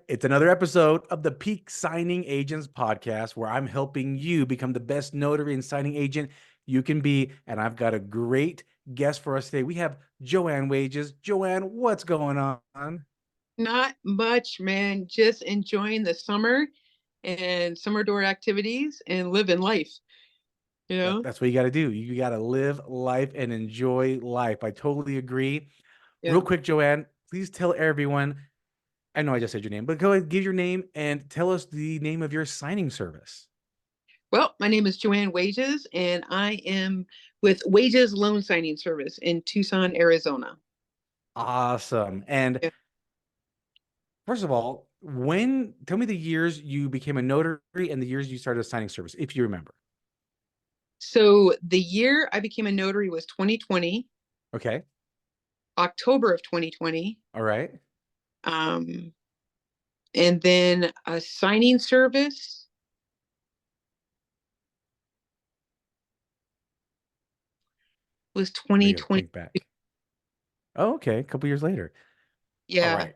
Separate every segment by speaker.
Speaker 1: It's another episode of the Peak Signing Agents podcast where I'm helping you become the best notary and signing agent you can be. And I've got a great guest for us today. We have Joann Wages. Joann, what's going on?
Speaker 2: Not much, man. Just enjoying the summer and summer door activities and living life, you know?
Speaker 1: That's what you got to do. You got to live life and enjoy life. I totally agree. Real
Speaker 2: Yeah.
Speaker 1: quick, Joann, please tell everyone. I know I just said your name, but go ahead, give your name and tell us the name of your signing service.
Speaker 2: Well, my name is Joann Wages, and I am with Wages Loan Signing Service in Tucson, Arizona.
Speaker 1: Awesome. And
Speaker 2: Yeah.
Speaker 1: first of all, tell me the years you became a notary and the years you started a signing service, if you remember.
Speaker 2: So the year I became a notary was 2020,
Speaker 1: Okay.
Speaker 2: October of 2020.
Speaker 1: All right.
Speaker 2: Um, and then a signing service was
Speaker 1: We got to
Speaker 2: 2020.
Speaker 1: think back. Oh, okay. A couple years later. All
Speaker 2: Yeah.
Speaker 1: right. Now,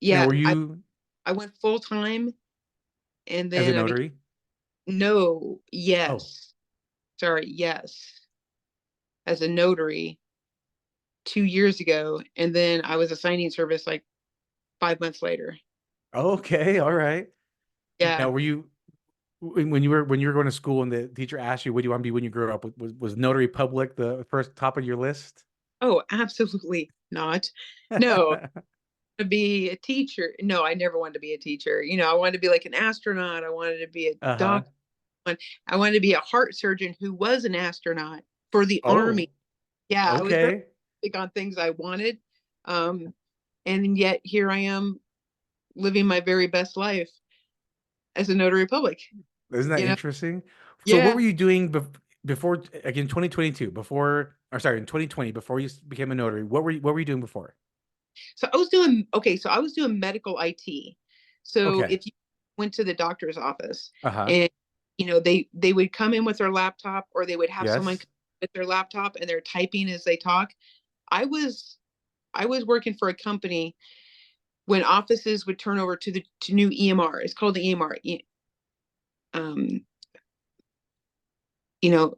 Speaker 2: Yeah.
Speaker 1: were
Speaker 2: I,
Speaker 1: you
Speaker 2: I went full time and
Speaker 1: as a
Speaker 2: then I became,
Speaker 1: notary?
Speaker 2: no,
Speaker 1: Oh,
Speaker 2: yes. Sorry, yes, as a notary 2 years ago, and then I was a signing service like 5 months later.
Speaker 1: okay. All right.
Speaker 2: Yeah.
Speaker 1: Now, were you when you were going to school and the teacher asked you, what do you want to be when you grow up? Was notary public the first top of your list?
Speaker 2: Oh, absolutely not. No, to be a teacher. No, I never wanted to be a teacher. I wanted to be like an astronaut. I wanted to be a
Speaker 1: Uh-huh.
Speaker 2: doctor. I wanted to be a heart surgeon who was an astronaut for the Army.
Speaker 1: Oh,
Speaker 2: Yeah, I was very
Speaker 1: okay.
Speaker 2: big on things I wanted. Um, and yet here I am living my very best life as a notary public.
Speaker 1: Isn't that
Speaker 2: You know?
Speaker 1: interesting? So what
Speaker 2: Yeah.
Speaker 1: were you doing before, again, 2022, or sorry, in 2020, before you became a notary? What were you doing before?
Speaker 2: So I was doing okay. So I was doing medical IT. So
Speaker 1: Okay.
Speaker 2: if you went to the doctor's office
Speaker 1: Uh-huh.
Speaker 2: and they would come in with their laptop or they would have someone
Speaker 1: Yes.
Speaker 2: come with their laptop and they're typing as they talk. I was I was working for a company when offices would turn over to new EMR. It's called the EMR. Um, you know,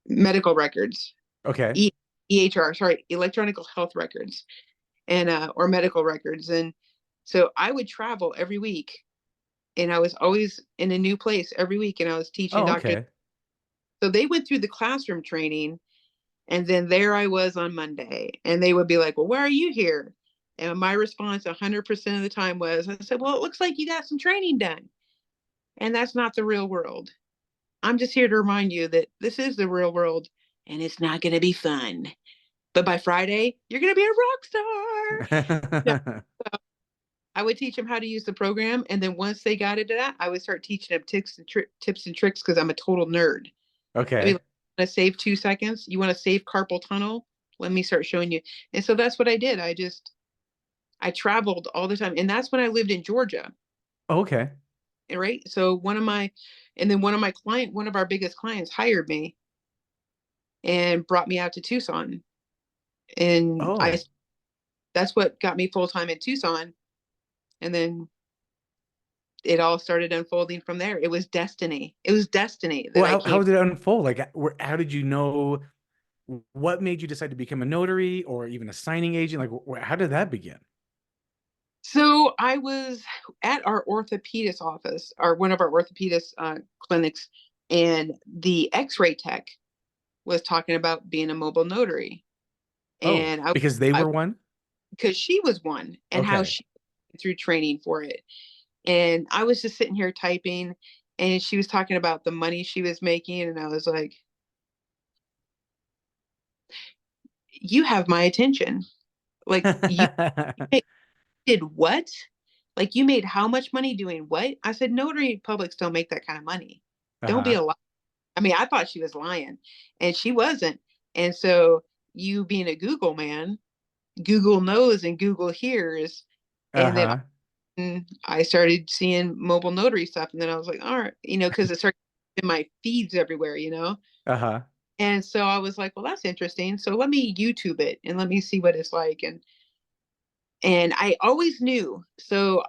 Speaker 2: medical records.
Speaker 1: Okay.
Speaker 2: E- EHR, sorry, electronic health records and or medical records. And so I would travel every week and I was always in a new place every week and I was teaching
Speaker 1: Oh,
Speaker 2: doctors.
Speaker 1: okay.
Speaker 2: So they went through the classroom training and then there I was on Monday and they would be like, "Well, why are you here?" And my response 100% of the time was, I said, "Well, it looks like you got some training done." And that's not the real world. I'm just here to remind you that this is the real world and it's not going to be fun. But by Friday, you're going to be a rock star. No, I would teach them how to use the program, and then once they got into that, I would start teaching them tips and tricks because I'm a total nerd. I'd be
Speaker 1: Okay.
Speaker 2: like, "Want to save 2 seconds? You want to save carpal tunnel? Let me start showing you." And so that's what I did. I traveled all the time, and that's when I lived in Georgia.
Speaker 1: Okay.
Speaker 2: Right. So one of our biggest clients hired me and brought me out to Tucson, and I
Speaker 1: Oh.
Speaker 2: that's what got me full time in Tucson, and then it all started unfolding from there. It was destiny. It was destiny that
Speaker 1: Well,
Speaker 2: I
Speaker 1: how
Speaker 2: came.
Speaker 1: did it unfold? Like, how did you know what made you decide to become a notary or even a signing agent? Like, how did that begin?
Speaker 2: So I was at our orthopedist office, or one of our orthopedist clinics, and the X-ray tech was talking about being a mobile notary,
Speaker 1: Oh,
Speaker 2: and
Speaker 1: because they
Speaker 2: I
Speaker 1: were one?
Speaker 2: because she was one, and how
Speaker 1: Okay.
Speaker 2: she went through training for it, and I was just sitting here typing, and she was talking about the money she was making, and I was like, "You have my attention. Like you did what? Like you made how much money doing what?" I said, "Notary publics don't make that kind of money. Don't be
Speaker 1: Uh-huh.
Speaker 2: a lie." I mean, I thought she was lying and she wasn't. And so you being a Google man, Google knows and Google hears. And then
Speaker 1: Uh-huh.
Speaker 2: I started seeing mobile notary stuff. And then I was like, all right, because it started in my feeds everywhere.
Speaker 1: Uh-huh.
Speaker 2: And so I was like, well, that's interesting. So let me YouTube it and let me see what it's like. And And I always knew. So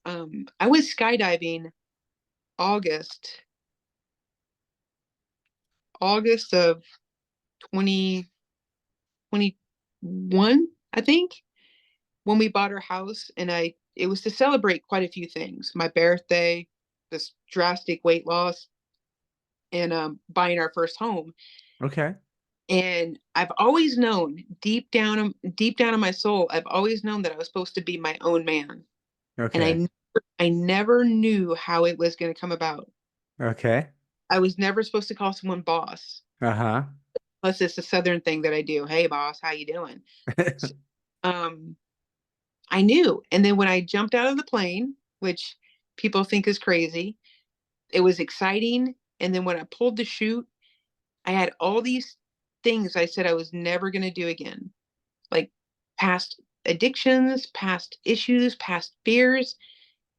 Speaker 2: I was skydiving August, August of 2021, I think, when we bought our house. And it was to celebrate quite a few things. My birthday, this drastic weight loss, and buying our first home.
Speaker 1: Okay.
Speaker 2: And I've always known deep down in my soul, I've always known that I was supposed to be my own man. And
Speaker 1: Okay.
Speaker 2: I never knew how it was going to come about.
Speaker 1: Okay.
Speaker 2: I was never supposed to call someone boss,
Speaker 1: Uh-huh.
Speaker 2: unless it's a Southern thing that I do. Hey, boss, how you doing? So, um, I knew. And then when I jumped out of the plane, which people think is crazy, it was exciting. And then when I pulled the chute, I had all these things I said I was never going to do again, like past addictions, past issues, past fears.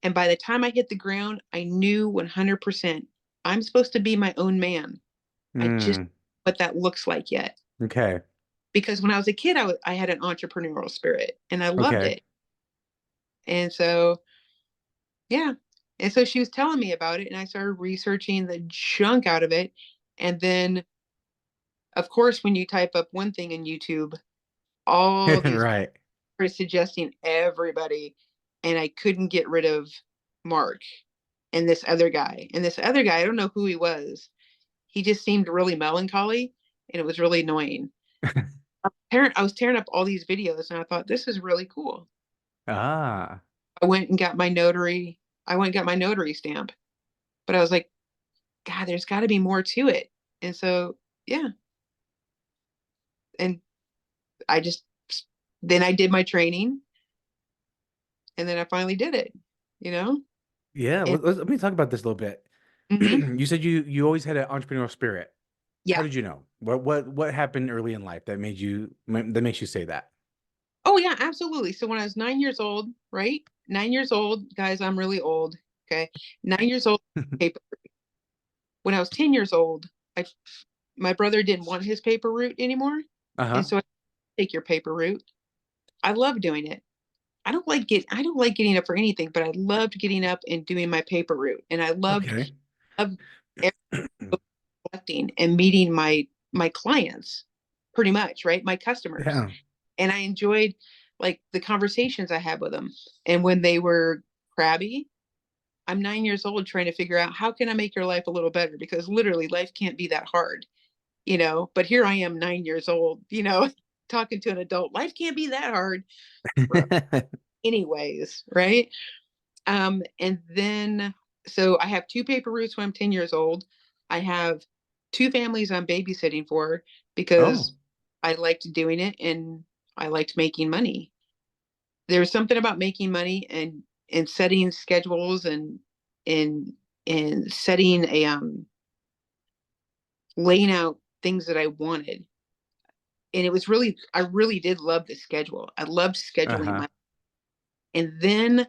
Speaker 2: And by the time I hit the ground, I knew 100% I'm supposed to be my own man. I just
Speaker 1: Mm,
Speaker 2: what that looks like yet.
Speaker 1: okay.
Speaker 2: Because when I was a kid, I had an entrepreneurial spirit and I loved
Speaker 1: Okay.
Speaker 2: it. And so, yeah. And so she was telling me about it, and I started researching the junk out of it. And then, of course, when you type up one thing in YouTube, all these
Speaker 1: Right.
Speaker 2: were suggesting everybody. And I couldn't get rid of Mark and this other guy. And this other guy, I don't know who he was. He just seemed really melancholy, and it was really annoying. I was tearing up all these videos, and I thought, this is really cool.
Speaker 1: Ah.
Speaker 2: I went and got my notary. I went and got my notary stamp, but I was like, God, there's got to be more to it. And so, yeah. And I just, then I did my training, and then I finally did it, you know?
Speaker 1: Yeah,
Speaker 2: And
Speaker 1: let me talk about this a little bit.
Speaker 2: mhm,
Speaker 1: You said you always had an entrepreneurial spirit. How
Speaker 2: yeah.
Speaker 1: did you know? What happened early in life that that makes you say that?
Speaker 2: Oh, yeah, absolutely. So when I was 9 years old, right? 9 years old, guys, I'm really old. Okay. 9 years old, paper. When I was 10 years old, I my brother didn't want his paper route anymore. And
Speaker 1: Uh-huh.
Speaker 2: so I take your paper route. I love doing it. I don't like getting up for anything, but I loved getting up and doing my paper route. And
Speaker 1: Okay.
Speaker 2: loved collecting and meeting my clients pretty much, right? My customers.
Speaker 1: Yeah.
Speaker 2: And I enjoyed like the conversations I had with them. And when they were crabby, I'm 9 years old trying to figure out how can I make your life a little better, because literally life can't be that hard, but here I am 9 years old, talking to an adult. Life can't be that hard anyways, right? And then so I have two paper routes when I'm 10 years old. I have two families I'm babysitting for
Speaker 1: Oh,
Speaker 2: because I liked doing it and I liked making money. There's something about making money and setting schedules and and setting a laying out things that I wanted. And it was really I really did love the schedule. I loved scheduling
Speaker 1: uh-huh.
Speaker 2: my and then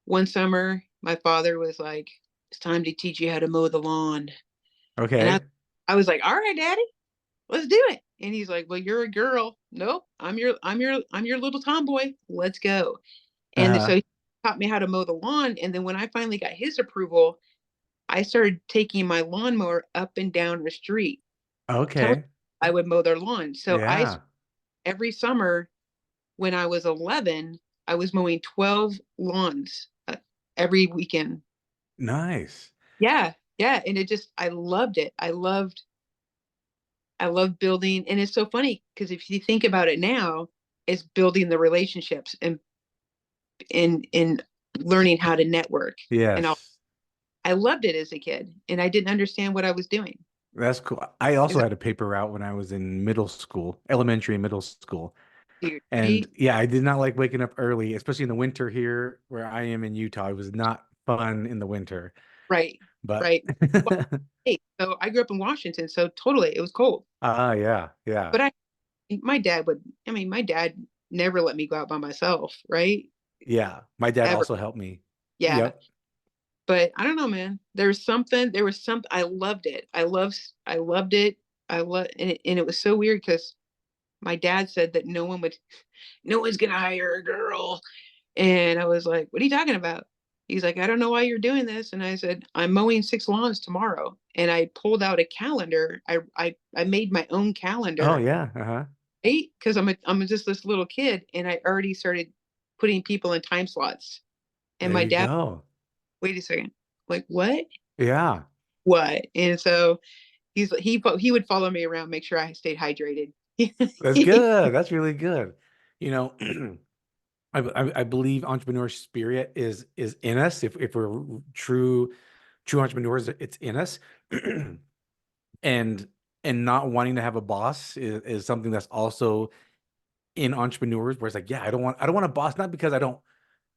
Speaker 2: one summer my father was like, it's time to teach you how to mow the lawn. And
Speaker 1: Okay.
Speaker 2: I was like, all right, daddy, let's do it. And he's like, well, you're a girl. Nope, I'm your little tomboy. Let's go. And so
Speaker 1: Uh-huh.
Speaker 2: he taught me how to mow the lawn. And then when I finally got his approval, I started taking my lawnmower up and down the street, telling
Speaker 1: Okay.
Speaker 2: I would mow their lawn. So
Speaker 1: Yeah.
Speaker 2: every summer when I was 11, I was mowing 12 lawns every weekend.
Speaker 1: Nice.
Speaker 2: Yeah, yeah, and I loved it. I love building, and it's so funny because if you think about it now, it's building the relationships and learning how to network. And
Speaker 1: Yes.
Speaker 2: I loved it as a kid, and I didn't understand what I was doing.
Speaker 1: That's cool. I also
Speaker 2: Is
Speaker 1: had a paper route when I was in middle school, elementary and middle school.
Speaker 2: that
Speaker 1: And
Speaker 2: right?
Speaker 1: yeah, I did not like waking up early, especially in the winter here where I am in Utah. It was not fun in the winter,
Speaker 2: Right,
Speaker 1: but
Speaker 2: right. Well, hey, so I grew up in Washington, so totally it was cold.
Speaker 1: yeah, yeah.
Speaker 2: But my dad never let me go out by myself, right?
Speaker 1: Yeah. My dad
Speaker 2: Ever.
Speaker 1: also helped me.
Speaker 2: Yeah.
Speaker 1: Yep.
Speaker 2: But I don't know, man. There was something, I loved it. I loved it. And it was so weird because my dad said that no one would. no one's gonna hire a girl. And I was like, what are you talking about? He's like, I don't know why you're doing this. And I said, I'm mowing 6 lawns tomorrow. And I pulled out a calendar. I made my own
Speaker 1: Oh
Speaker 2: calendar,
Speaker 1: yeah. Uh-huh.
Speaker 2: right? Because I'm just this little kid, and I already started putting people in time slots. And
Speaker 1: There
Speaker 2: my
Speaker 1: you
Speaker 2: dad,
Speaker 1: go.
Speaker 2: wait a second, like what?
Speaker 1: Yeah.
Speaker 2: What? And so he would follow me around, make sure I stayed hydrated.
Speaker 1: That's good. That's really good. You know, I believe entrepreneur spirit is in us. If we're true entrepreneurs, it's in us. and and not wanting to have a boss is something that's also in entrepreneurs where it's like, yeah, I don't want a boss, not because I don't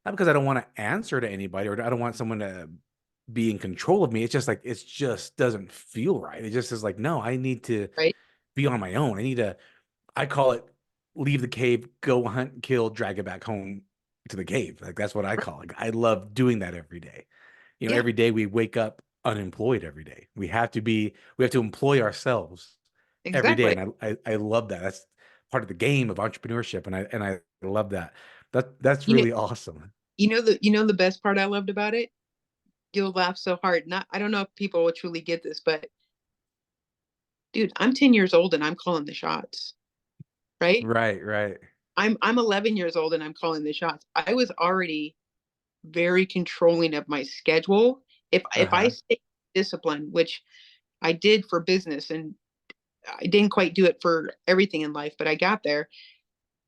Speaker 1: want to answer to anybody or I don't want someone to be in control of me. It's just like it just doesn't feel right. It just is like, no, I need to
Speaker 2: Right?
Speaker 1: be on my own. I call it leave the cave, go hunt, kill, drag it back home to the cave. Like that's what I call it. I love doing that every day.
Speaker 2: Yeah,
Speaker 1: Every day we wake up unemployed every day. We have to employ ourselves every day.
Speaker 2: exactly.
Speaker 1: And I love that. That's part of the game of entrepreneurship. And I love that. That's
Speaker 2: You know,
Speaker 1: really awesome.
Speaker 2: the best part I loved about it. You'll laugh so hard. Not, I don't know if people will truly get this, but dude, I'm 10 years old and I'm calling the shots, right?
Speaker 1: Right, right.
Speaker 2: I'm 11 years old and I'm calling the shots. I was already very controlling of my schedule. If I
Speaker 1: Uh-huh.
Speaker 2: stay disciplined, which I did for business, and I didn't quite do it for everything in life, but I got there.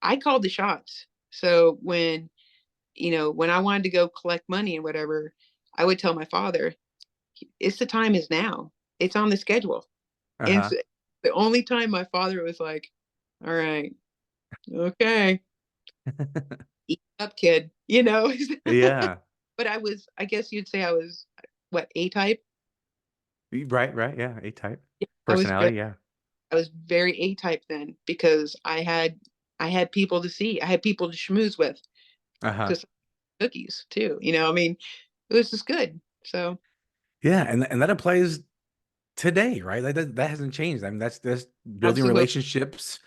Speaker 2: I called the shots. So when I wanted to go collect money and whatever, I would tell my father, it's the time is now. It's on the schedule. And
Speaker 1: Uh-huh.
Speaker 2: so the only time my father was like, all right, okay, eat up, kid,
Speaker 1: Yeah.
Speaker 2: But I guess you'd say I was, what, A type?
Speaker 1: Right, right. Yeah. A-type.
Speaker 2: Yeah,
Speaker 1: Personality, yeah.
Speaker 2: I was very A type then, because I had people to see. I had people to schmooze with,
Speaker 1: Uh-huh.
Speaker 2: just cookies too. I mean, it was just good. So
Speaker 1: Yeah, and that applies today, right? That hasn't changed. I mean, that's building
Speaker 2: absolutely,
Speaker 1: relationships,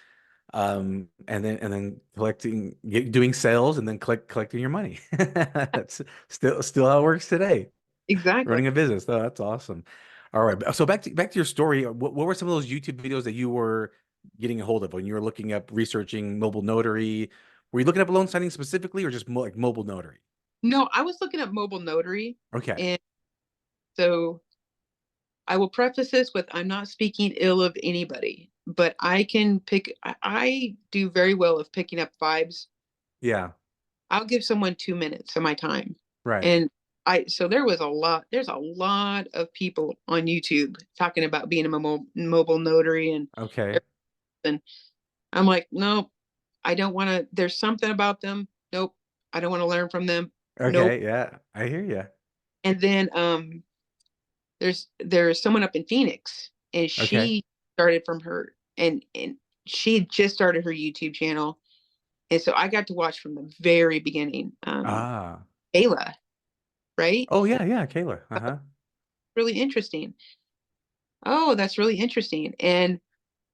Speaker 1: and then doing sales, and then collecting your money. That's still how it works today.
Speaker 2: exactly.
Speaker 1: Running a business. Oh, that's awesome. All right. So back to your story. What were some of those YouTube videos that you were getting a hold of when you were looking up researching mobile notary? Were you looking up loan signing specifically, or just like mobile notary?
Speaker 2: No, I was looking at mobile notary,
Speaker 1: Okay.
Speaker 2: and so I will preface this with, I'm not speaking ill of anybody, but I do very well of picking up vibes.
Speaker 1: Yeah.
Speaker 2: I'll give someone 2 minutes of my time.
Speaker 1: Right.
Speaker 2: And so there's a lot of people on YouTube talking about being a mobile notary
Speaker 1: Okay.
Speaker 2: and I'm like, nope, I don't want to, there's something about them. Nope. I don't want to learn from them. Nope.
Speaker 1: Okay. Yeah. I hear you.
Speaker 2: And then there's someone up in Phoenix, and
Speaker 1: Okay.
Speaker 2: she started from her, and she just started her YouTube channel, and so I got to watch from the very beginning.
Speaker 1: Ah.
Speaker 2: Ayla, right?
Speaker 1: Oh yeah, yeah, Kayla. Uh-huh.
Speaker 2: Really interesting. Oh, that's really interesting. And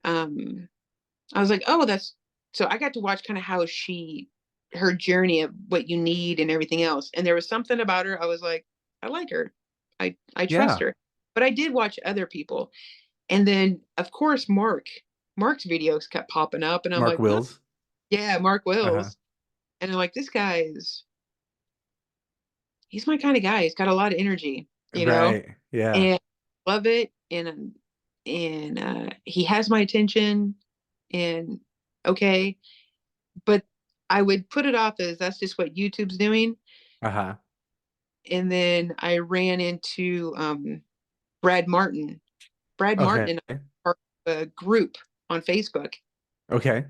Speaker 2: um, I was like, oh, that's so I got to watch kind of how her journey of what you need and everything else. And there was something about her. I was like, I like her. I trust
Speaker 1: Yeah.
Speaker 2: her. But I did watch other people. And then, of course, Mark's videos kept popping up, and I'm
Speaker 1: Mark
Speaker 2: like, oh,
Speaker 1: Wills.
Speaker 2: yeah, Mark
Speaker 1: Uh-huh.
Speaker 2: Wills. And I'm like, this guy's he's my kind of guy. He's got a lot of energy,
Speaker 1: Right. Yeah.
Speaker 2: and love it. He has my attention, and okay, but I would put it off as that's just what YouTube's doing.
Speaker 1: Uh-huh.
Speaker 2: And then I ran into Brad Martin. Brad Martin
Speaker 1: Okay.
Speaker 2: and I are a group on Facebook,
Speaker 1: Okay.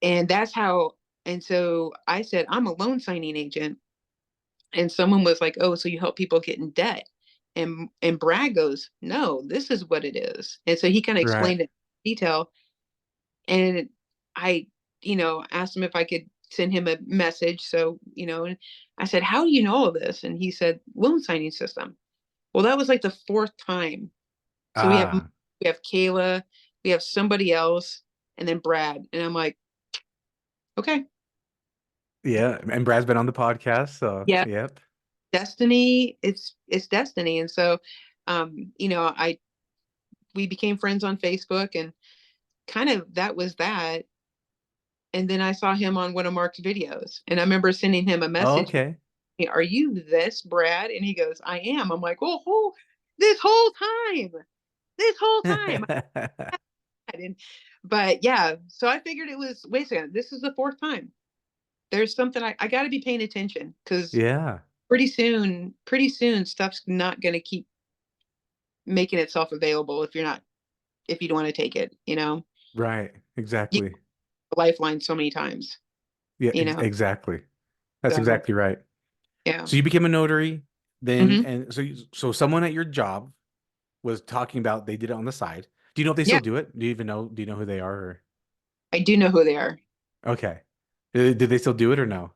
Speaker 2: and that's how. And so I said, I'm a loan signing agent, and someone was like, "Oh, so you help people get in debt?" And Brad goes, "No, this is what it is." And so he kind of
Speaker 1: Right.
Speaker 2: explained it in detail, and I, asked him if I could send him a message. So, and I said, "How do you know all this?" And he said, "Loan signing system." Well, that was like the fourth time. So
Speaker 1: Ah.
Speaker 2: we have Kayla, we have somebody else, and then Brad. And I'm like, okay.
Speaker 1: Yeah, and Brad's been on the podcast, so
Speaker 2: Yeah,
Speaker 1: yep.
Speaker 2: destiny, it's destiny. And so, I we became friends on Facebook, and kind of that was that. And then I saw him on one of Mark's videos, and I remember sending him a
Speaker 1: Oh,
Speaker 2: message.
Speaker 1: okay.
Speaker 2: "Hey, are you this Brad?" And he goes, "I am." I'm like, "Oh, this whole time, this whole time." And but yeah, so I figured it was, wait a second, this is the fourth time. There's something I got to be paying attention, because
Speaker 1: Yeah,
Speaker 2: pretty soon stuff's not going to keep making itself available if you don't want to take it.
Speaker 1: right.
Speaker 2: You
Speaker 1: Exactly.
Speaker 2: lifeline so many times.
Speaker 1: Yeah,
Speaker 2: You know,
Speaker 1: exactly. That's
Speaker 2: so
Speaker 1: exactly right.
Speaker 2: yeah,
Speaker 1: So you became a notary, then,
Speaker 2: hmm
Speaker 1: and so someone at your job was talking about they did it on the side. Do you know if they
Speaker 2: yeah,
Speaker 1: still do it? Do you even know? Do you know who they are? Or
Speaker 2: I do know who they are.
Speaker 1: okay, did they still do it or no?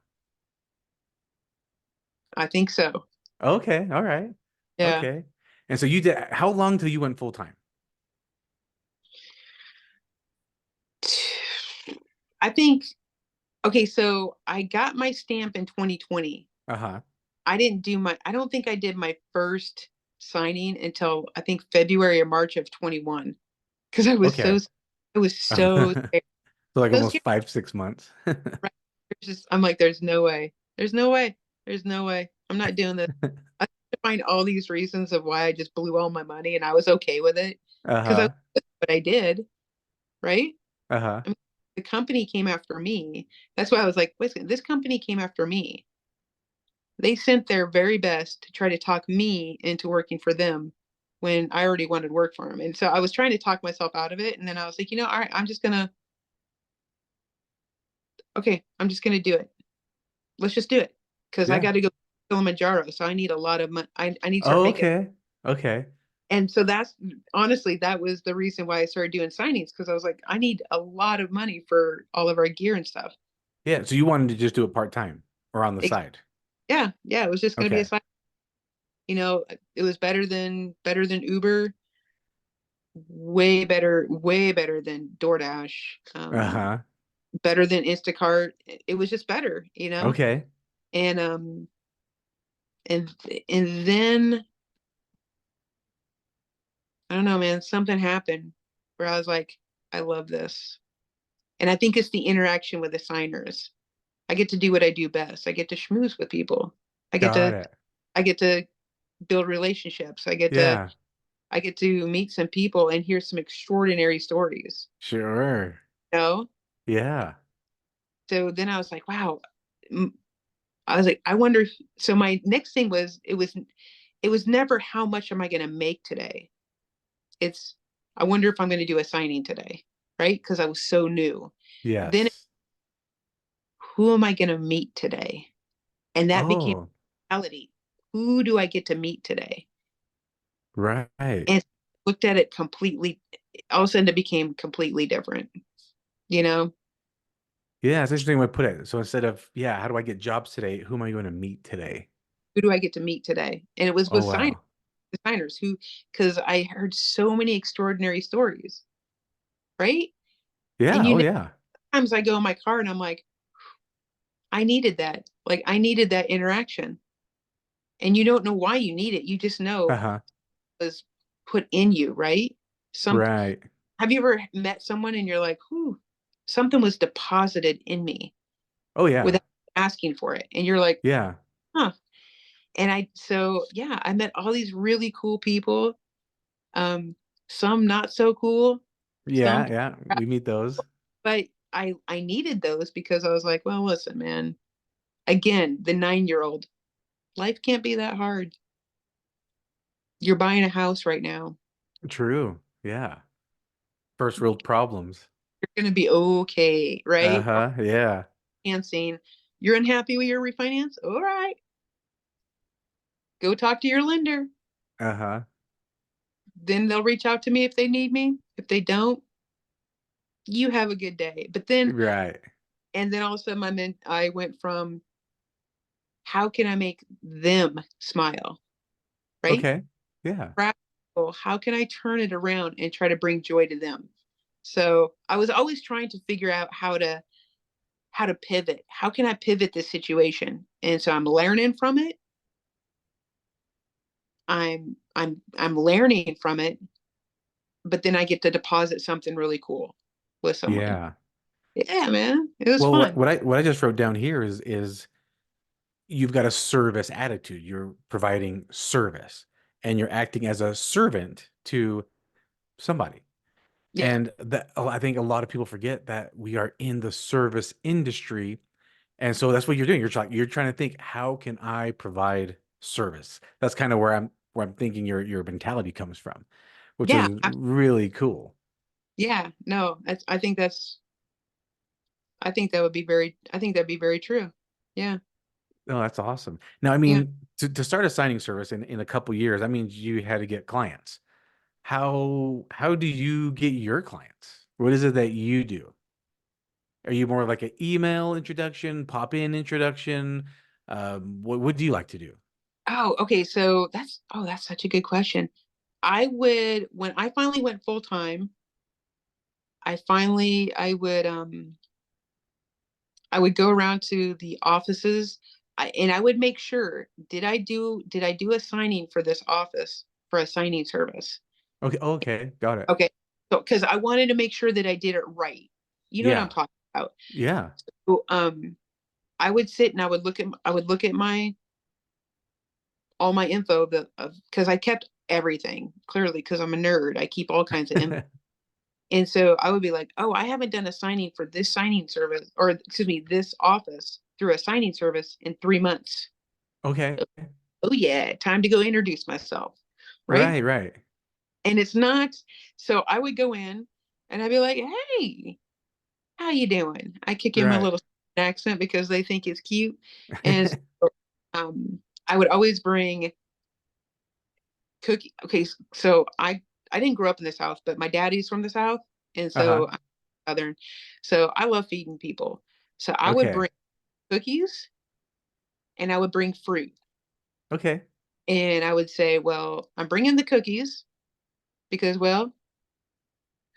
Speaker 2: I think so.
Speaker 1: Okay, all right,
Speaker 2: Yeah.
Speaker 1: okay. And so you did. How long till you went full time?
Speaker 2: I think, okay, so I got my stamp in 2020.
Speaker 1: Uh-huh.
Speaker 2: I don't think I did my first signing until I think February or March of 21, because
Speaker 1: Okay.
Speaker 2: I was so
Speaker 1: So
Speaker 2: scared.
Speaker 1: like
Speaker 2: So
Speaker 1: almost
Speaker 2: scared.
Speaker 1: 5, 6 months.
Speaker 2: Right? I'm like, there's no way. There's no way. There's no way. I'm not doing this. I had to find all these reasons of why I just blew all my money, and I was okay with it, because I
Speaker 1: Uh-huh.
Speaker 2: what I did, right?
Speaker 1: Uh-huh.
Speaker 2: I mean, the company came after me. That's why I was like, wait a second, this company came after me. They sent their very best to try to talk me into working for them when I already wanted to work for them. And so I was trying to talk myself out of it. And then I was like, all right, okay, I'm just gonna do it. Let's just do it. Because I
Speaker 1: Yeah.
Speaker 2: got to go to Kilimanjaro. So I need a lot of money. I need to start
Speaker 1: Oh,
Speaker 2: making.
Speaker 1: okay. Okay.
Speaker 2: And so that's honestly, that was the reason why I started doing signings, because I was like, I need a lot of money for all of our gear and stuff.
Speaker 1: Yeah. So you wanted to just do it part-time or on the
Speaker 2: Ex-
Speaker 1: side.
Speaker 2: Yeah, yeah, it was just gonna be a
Speaker 1: Okay.
Speaker 2: sign. It was better than Uber, way better than DoorDash,
Speaker 1: Uh-huh.
Speaker 2: better than Instacart. It was just better,
Speaker 1: Okay.
Speaker 2: and um and and then I don't know, man, something happened where I was like, I love this. And I think it's the interaction with the signers. I get to do what I do best. I get to schmooze with people. I get
Speaker 1: Got
Speaker 2: to
Speaker 1: it.
Speaker 2: I get to build relationships.
Speaker 1: Yeah.
Speaker 2: I get to meet some people and hear some extraordinary stories.
Speaker 1: Sure.
Speaker 2: You know?
Speaker 1: Yeah.
Speaker 2: So then I was like, wow. I was like, I wonder. So my next thing was, it was never how much am I going to make today. It's, I wonder if I'm going to do a signing today, right? Because I was so new. Then
Speaker 1: Yes.
Speaker 2: who am I going to meet today? And that became
Speaker 1: Oh,
Speaker 2: reality. Who do I get to meet today?
Speaker 1: right.
Speaker 2: And looked at it completely. All of a sudden, it became completely different. You know,
Speaker 1: Yeah, it's an interesting way to put it. So instead of, yeah, how do I get jobs today? Who am I going to meet today?
Speaker 2: who do I get to meet today? And it was
Speaker 1: Oh,
Speaker 2: with
Speaker 1: wow.
Speaker 2: signers who, because I heard so many extraordinary stories, right? And
Speaker 1: Yeah. Oh, yeah.
Speaker 2: sometimes I go in my car and I'm like, I needed that. Like, I needed that interaction. And you don't know why you need it. You just know
Speaker 1: Uh-huh.
Speaker 2: it was put in you, right? Some
Speaker 1: Right.
Speaker 2: Have you ever met someone and you're like, whew, something was deposited in me
Speaker 1: Oh, yeah.
Speaker 2: without asking for it. And you're like,
Speaker 1: Yeah.
Speaker 2: huh. So yeah, I met all these really cool people. Um, some not so cool, some,
Speaker 1: Yeah. Yeah. We meet those.
Speaker 2: but I needed those, because I was like, well, listen, man, again, the 9-year-old, life can't be that hard. You're buying a house right now.
Speaker 1: True. Yeah. First world problems.
Speaker 2: You're going to be okay, right?
Speaker 1: Uh-huh. Yeah.
Speaker 2: Financing. You're unhappy with your refinance? All right. Go talk to your lender.
Speaker 1: Uh-huh.
Speaker 2: Then they'll reach out to me if they need me. If they don't, you have a good day.
Speaker 1: Right.
Speaker 2: And then all of a sudden, I went from, how can I make them smile, right?
Speaker 1: Okay. Yeah.
Speaker 2: Practical, how can I turn it around and try to bring joy to them? So I was always trying to figure out how to pivot. How can I pivot this situation? And so I'm learning from it. I'm learning from it, but then I get to deposit something really cool with someone.
Speaker 1: Yeah.
Speaker 2: Yeah, man. It was
Speaker 1: Well,
Speaker 2: fun.
Speaker 1: what I just wrote down here is you've got a service attitude. You're providing service and you're acting as a servant to somebody.
Speaker 2: Yeah.
Speaker 1: And that I think a lot of people forget that we are in the service industry. And so that's what you're doing. You're trying to think, how can I provide service? That's kind of where I'm thinking your mentality comes from, which
Speaker 2: Yeah.
Speaker 1: was really cool.
Speaker 2: Yeah. No, I think I think that'd be very true. Yeah.
Speaker 1: Oh, that's awesome. Now, I
Speaker 2: Yeah.
Speaker 1: mean, to start a signing service in a couple years, that means you had to get clients. How do you get your clients? What is it that you do? Are you more like an email introduction, pop-in introduction? What do you like to do?
Speaker 2: Oh, okay. So that's such a good question. When I finally went full time, I would go around to the offices, and I would make sure, did I do a signing for this office for a signing service?
Speaker 1: Okay, okay, got it.
Speaker 2: Okay. So because I wanted to make sure that I did it right. You know what I'm
Speaker 1: Yeah,
Speaker 2: talking about.
Speaker 1: yeah.
Speaker 2: So, I would sit and I would look at my all my info because I kept everything clearly because I'm a nerd. I keep all kinds of info. And so I would be like, oh, I haven't done a signing for this signing service, or excuse me, this office through a signing service in 3 months.
Speaker 1: Okay.
Speaker 2: Oh yeah, time to go introduce myself. Right.
Speaker 1: Right, right,
Speaker 2: And it's not, so I would go in and I'd be like, hey, how you doing? I kick in my
Speaker 1: right.
Speaker 2: little accent because they think it's cute. And so, um, I would always bring cookie. Okay, so I didn't grow up in the South, but my daddy's from the South, and so
Speaker 1: Uh-huh.
Speaker 2: I'm Southern. So I love feeding people. So I would
Speaker 1: Okay.
Speaker 2: bring cookies and I would bring fruit,
Speaker 1: Okay.
Speaker 2: and I would say, well, I'm bringing the cookies because, well,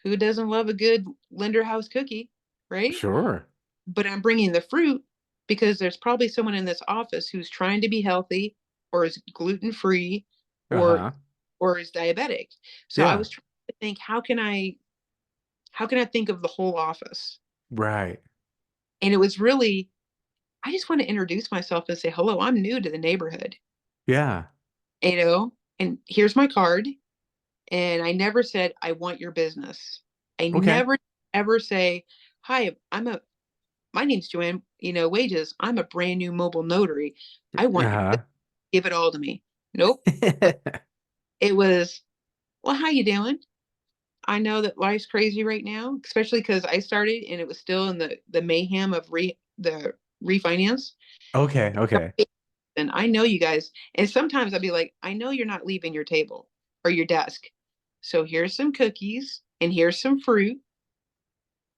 Speaker 2: who doesn't love a good Linder House cookie, right?
Speaker 1: Sure.
Speaker 2: But I'm bringing the fruit because there's probably someone in this office who's trying to be healthy or is gluten free or
Speaker 1: Uh-huh.
Speaker 2: or is diabetic. So I
Speaker 1: Yeah.
Speaker 2: was trying to think, how can I think of the whole office?
Speaker 1: Right.
Speaker 2: And it was really, I just want to introduce myself and say, hello, I'm new to the neighborhood,
Speaker 1: Yeah.
Speaker 2: and here's my card. And I never said, I want your business. I
Speaker 1: Okay.
Speaker 2: never ever say, hi, my name's Joann, Wages. I'm a brand new mobile notary. I want your business.
Speaker 1: Uh-huh.
Speaker 2: Give it all to me. Nope. It was, well, how you doing? I know that life's crazy right now, especially because I started and it was still in the mayhem of the refinance.
Speaker 1: Okay, okay.
Speaker 2: And I know you guys, and sometimes I'd be like, I know you're not leaving your table or your desk. So here's some cookies and here's some fruit.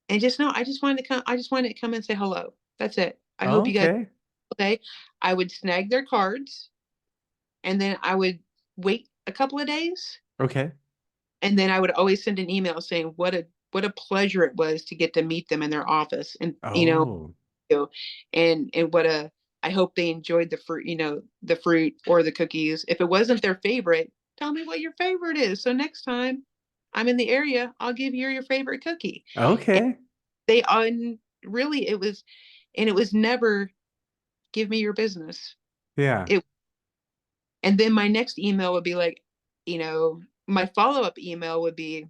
Speaker 2: And just know I just wanted to come and say hello. That's it. I hope you guys
Speaker 1: Okay.
Speaker 2: okay. I would snag their cards and then I would wait a couple of days,
Speaker 1: Okay.
Speaker 2: and then I would always send an email saying what a pleasure it was to get to meet them in their office, and
Speaker 1: Oh.
Speaker 2: and what a I hope they enjoyed the fruit or the cookies. If it wasn't their favorite, tell me what your favorite is. So next time I'm in the area, I'll give you your favorite cookie. And
Speaker 1: Okay.
Speaker 2: they on really it was never give me your business.
Speaker 1: Yeah.
Speaker 2: It And then my next email would be like, my follow-up email would be,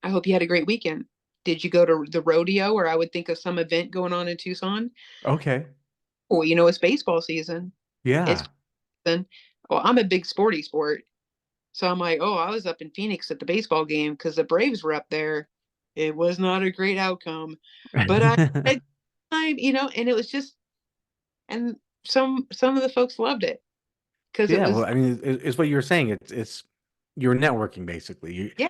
Speaker 2: I hope you had a great weekend. Did you go to the rodeo? Or I would think of some event going on in Tucson.
Speaker 1: Okay.
Speaker 2: Well, it's baseball season. It's
Speaker 1: Yeah.
Speaker 2: then, well, I'm a big sporty sport. So I'm like, oh, I was up in Phoenix at the baseball game because the Braves were up there. It was not a great outcome, but I had time, and it was just, and some of the folks loved it because it
Speaker 1: Yeah, well,
Speaker 2: was,
Speaker 1: I mean, it's what you were saying. It's you're networking basically.
Speaker 2: yeah,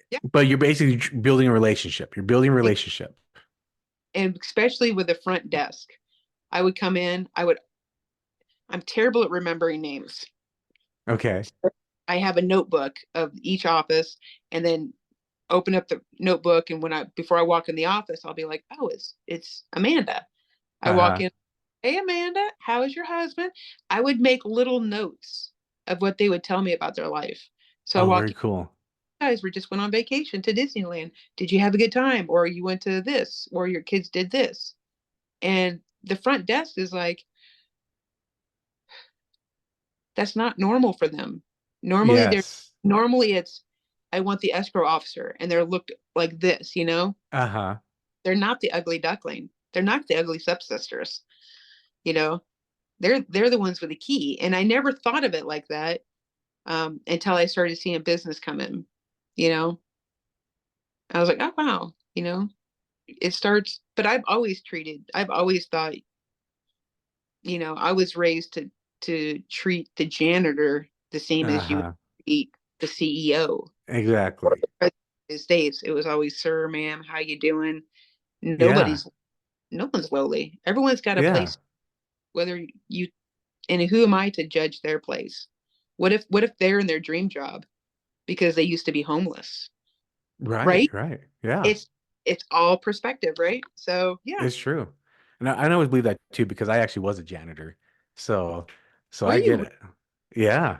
Speaker 2: yeah.
Speaker 1: But you're basically building a relationship. You're building a relationship.
Speaker 2: And especially with the front desk, I would come in, I'm terrible at remembering names.
Speaker 1: Okay.
Speaker 2: I have a notebook of each office, and then open up the notebook, and before I walk in the office, I'll be like, oh, it's Amanda. I walk
Speaker 1: Uh-huh.
Speaker 2: in, hey Amanda, how is your husband? I would make little notes of what they would tell me about their life. So I
Speaker 1: Oh,
Speaker 2: walk
Speaker 1: very
Speaker 2: in,
Speaker 1: cool.
Speaker 2: guys, we just went on vacation to Disneyland. Did you have a good time? Or you went to this, or your kids did this. And the front desk is like, that's not normal for them. Normally they're
Speaker 1: Yes.
Speaker 2: normally it's I want the escrow officer, and they're looked like this, you know?
Speaker 1: Uh-huh.
Speaker 2: They're not the ugly duckling. They're not the ugly stepsisters, you know? They're the ones with the key. And I never thought of it like that until I started seeing business come in, you know? I was like, oh wow, you know, it starts, but I've always thought, you know, I was raised to treat the janitor the same as you would
Speaker 1: Uh-huh.
Speaker 2: treat the CEO. Or
Speaker 1: Exactly.
Speaker 2: the president of the United States. It was always, sir, ma'am, how you doing?
Speaker 1: Yeah.
Speaker 2: Nobody's no one's lowly. Everyone's got a
Speaker 1: Yeah.
Speaker 2: place, whether you and who am I to judge their place? What if they're in their dream job because they used to be homeless,
Speaker 1: Right,
Speaker 2: right?
Speaker 1: right. Yeah.
Speaker 2: It's all perspective, right? So yeah.
Speaker 1: It's true. And I always believe that too because I actually was a janitor. So
Speaker 2: Were
Speaker 1: I get
Speaker 2: you
Speaker 1: it. Yeah.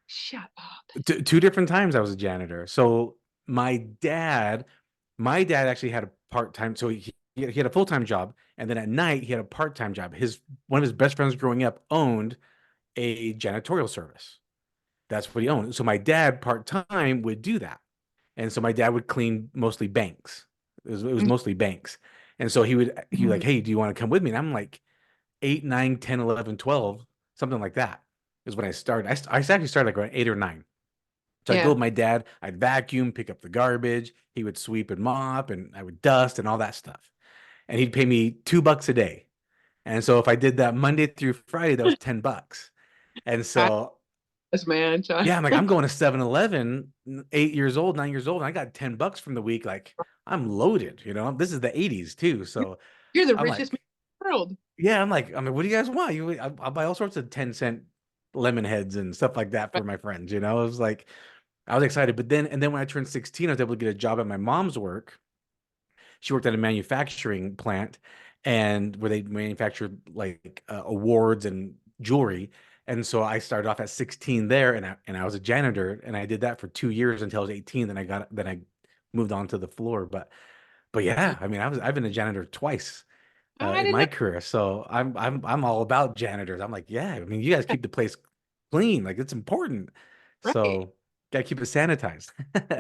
Speaker 2: shut up?
Speaker 1: Two different times I was a janitor. So my dad, my dad actually had a part-time, so he had a full-time job, and then at night he had a part-time job. His one of his best friends growing up owned a janitorial service. That's what he owned. So my dad part-time would do that. And so my dad would clean mostly banks. It was mostly banks. And so he would like,
Speaker 2: Mhm.
Speaker 1: hey, do you want to come with me? And I'm like 8, 9, 10, 11, 12, something like that is when I started. I actually started like around 8 or 9. So I'd go
Speaker 2: Yeah.
Speaker 1: with my dad, I'd vacuum, pick up the garbage, he would sweep and mop, and I would dust and all that stuff. And he'd pay me $2 a day. And so if I did that Monday through Friday, that was $10. And
Speaker 2: I
Speaker 1: so
Speaker 2: was man, child.
Speaker 1: yeah, I'm like, I'm going to 7-Eleven, 8 years old, 9 years old, and I got $10 from the week. Like, I'm loaded, you know. This is the 80s too.
Speaker 2: You're,
Speaker 1: So
Speaker 2: you're the
Speaker 1: I'm
Speaker 2: richest man
Speaker 1: like,
Speaker 2: in the world.
Speaker 1: yeah, I'm like, what do you guys want? I'll buy all sorts of 10-cent lemon heads and stuff like that
Speaker 2: Right.
Speaker 1: for my friends, you know. It was like I was excited. But then when I turned 16, I was able to get a job at my mom's work. She worked at a manufacturing plant and where they manufactured like awards and jewelry. And so I started off at 16 there and I was a janitor and I did that for 2 years until I was 18. Then I moved on to the floor. But yeah, I mean I've been a janitor twice
Speaker 2: I
Speaker 1: in
Speaker 2: didn't know.
Speaker 1: my career. So I'm all about janitors. I'm like, yeah, I mean you guys keep the place clean. Like it's important.
Speaker 2: Right.
Speaker 1: So gotta keep it sanitized.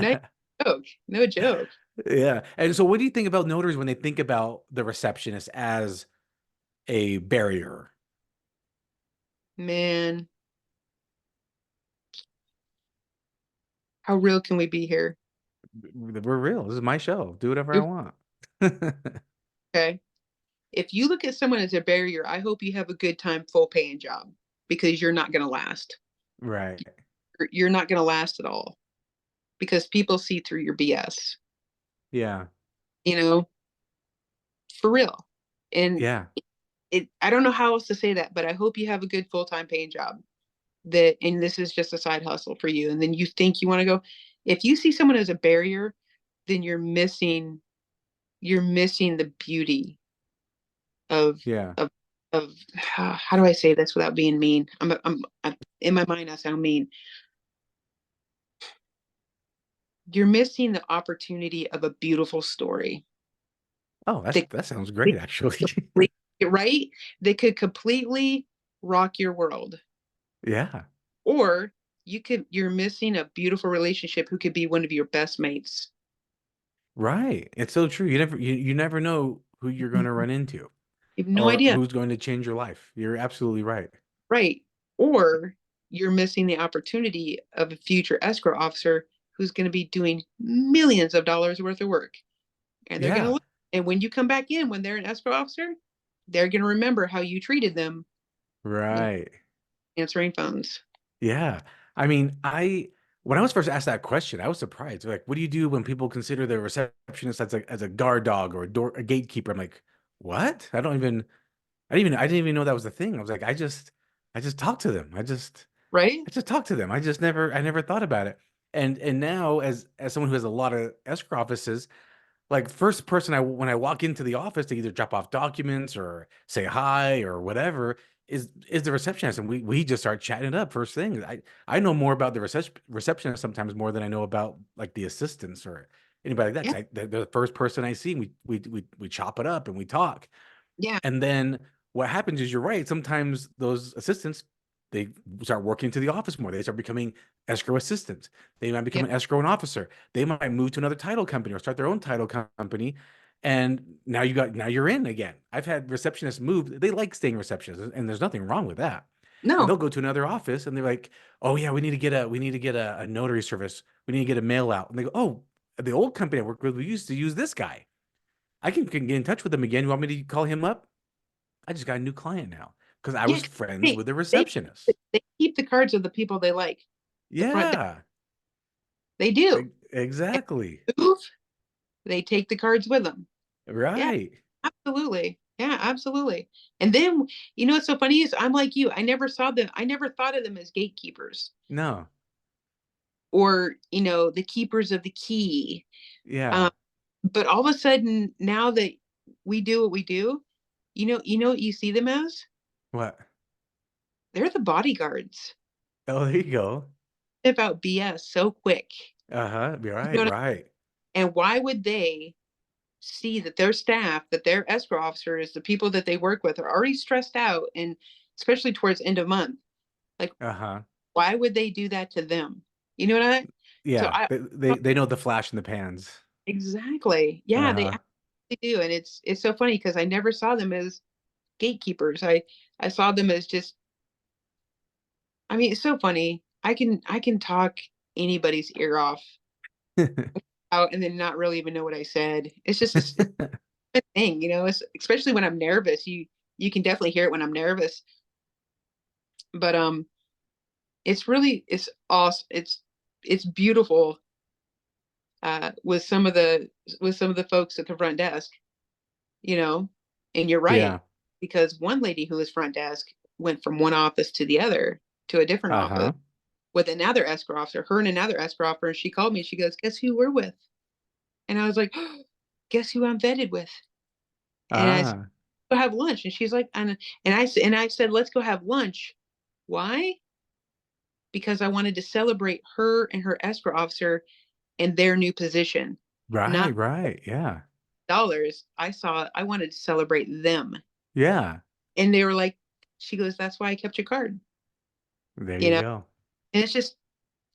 Speaker 2: No joke. No joke.
Speaker 1: Yeah. And so what do you think about notaries when they think about the receptionist as a barrier?
Speaker 2: Man, how real can we be here?
Speaker 1: We're real. This is my show. Do whatever I want.
Speaker 2: Okay. If you look at someone as a barrier, I hope you have a good time, full paying job, because you're not going to last.
Speaker 1: Right.
Speaker 2: You're not going to last at all because people see through your BS,
Speaker 1: Yeah.
Speaker 2: you know, for real. And
Speaker 1: Yeah.
Speaker 2: I don't know how else to say that, but I hope you have a good full time paying job and this is just a side hustle for you. And then you think you want to go, if you see someone as a barrier, then you're missing the beauty of
Speaker 1: Yeah.
Speaker 2: of of how do I say this without being mean? I'm in my mind I sound mean. You're missing the opportunity of a beautiful story
Speaker 1: Oh,
Speaker 2: that
Speaker 1: that sounds great, actually.
Speaker 2: right that could completely rock your world.
Speaker 1: Yeah.
Speaker 2: Or you're missing a beautiful relationship who could be one of your best mates.
Speaker 1: Right. It's so true. You never know who you're going to run into
Speaker 2: You have no
Speaker 1: or
Speaker 2: idea.
Speaker 1: who's going to change your life. You're absolutely right.
Speaker 2: Right. Or you're missing the opportunity of a future escrow officer who's going to be doing millions of dollars worth of work. And they're going to
Speaker 1: Yeah.
Speaker 2: look. And when you come back in, when they're an escrow officer, they're going to remember how you treated them when
Speaker 1: Right.
Speaker 2: answering phones.
Speaker 1: Yeah. I mean, when I was first asked that question, I was surprised. Like, what do you do when people consider the receptionist as a guard dog or a gatekeeper? I'm like, what? I didn't even know that was a thing. I was like, I just talk to them.
Speaker 2: Right?
Speaker 1: I just talk to them. I never thought about it. And now as someone who has a lot of escrow offices, like first person I when I walk into the office to either drop off documents or say hi or whatever is the receptionist, and we just start chatting it up first thing. I know more about the receptionist sometimes more than I know about like the assistants or anybody like that.
Speaker 2: Yeah.
Speaker 1: 'Cause they're the first person I see. And we chop it up and we talk.
Speaker 2: Yeah.
Speaker 1: And then what happens is you're right. Sometimes those assistants they start working to the office more. They start becoming escrow assistants. They might become
Speaker 2: Yep.
Speaker 1: an escrow and officer. They might move to another title company or start their own title company. And now you're in again. I've had receptionists move. They like staying receptionists, and there's nothing wrong with that. And
Speaker 2: No.
Speaker 1: they'll go to another office and they're like, "Oh yeah, we need to get a notary service. We need to get a mail out." And they go, "Oh, the old company I worked with, we used to use this guy. I can get in touch with him again. You want me to call him up?" I just got a new client now because I
Speaker 2: Yeah.
Speaker 1: was friends
Speaker 2: Hey,
Speaker 1: with the
Speaker 2: they
Speaker 1: receptionist.
Speaker 2: they keep the cards of the people they like. The front desk,
Speaker 1: Yeah,
Speaker 2: they do. And
Speaker 1: exactly.
Speaker 2: move, they take the cards with them. Yeah,
Speaker 1: Right.
Speaker 2: absolutely. Yeah, absolutely. And then what's so funny is I'm like you. I never saw them. I never thought of them as gatekeepers
Speaker 1: No.
Speaker 2: or the keepers of the key.
Speaker 1: Yeah.
Speaker 2: Um, but all of a sudden, now that we do what we do, what you see them as?
Speaker 1: What?
Speaker 2: They're the bodyguards.
Speaker 1: Oh, there you go.
Speaker 2: About BS so quick.
Speaker 1: Uh-huh.
Speaker 2: You
Speaker 1: Right,
Speaker 2: know what
Speaker 1: right.
Speaker 2: And why would they see that their staff, that their escrow officers, the people that they work with are already stressed out, and especially towards end of month? Like,
Speaker 1: Uh-huh.
Speaker 2: why would they do that to them? You know what I mean? So
Speaker 1: Yeah.
Speaker 2: I
Speaker 1: They know the flash in the pans.
Speaker 2: exactly. Yeah, they
Speaker 1: Uh-huh.
Speaker 2: absolutely do. And it's so funny because I never saw them as gatekeepers. I saw them as just it's so funny. I can talk anybody's ear off out and then not really even know what I said. It's a thing, it's, especially when I'm nervous. You can definitely hear it when I'm nervous. But it's awesome. It's beautiful with some of the folks at the front desk, you know. And you're right,
Speaker 1: Yeah.
Speaker 2: because one lady who was front desk went from one office to the other, to a different office
Speaker 1: Uh-huh.
Speaker 2: with another escrow officer, her and another escrow officer. And she called me. She goes, "Guess who we're with?" And I was like, oh, "Guess who I'm vetted with?" And I said,
Speaker 1: Ah.
Speaker 2: "Go have lunch." And she's like, and I said, "Let's go have lunch." Why? Because I wanted to celebrate her and her escrow officer in their new position,
Speaker 1: Right,
Speaker 2: not
Speaker 1: right. Yeah.
Speaker 2: dollars. I wanted to celebrate them.
Speaker 1: Yeah.
Speaker 2: And they were like, she goes, "That's why I kept your card."
Speaker 1: There
Speaker 2: You
Speaker 1: you
Speaker 2: know,
Speaker 1: go.
Speaker 2: and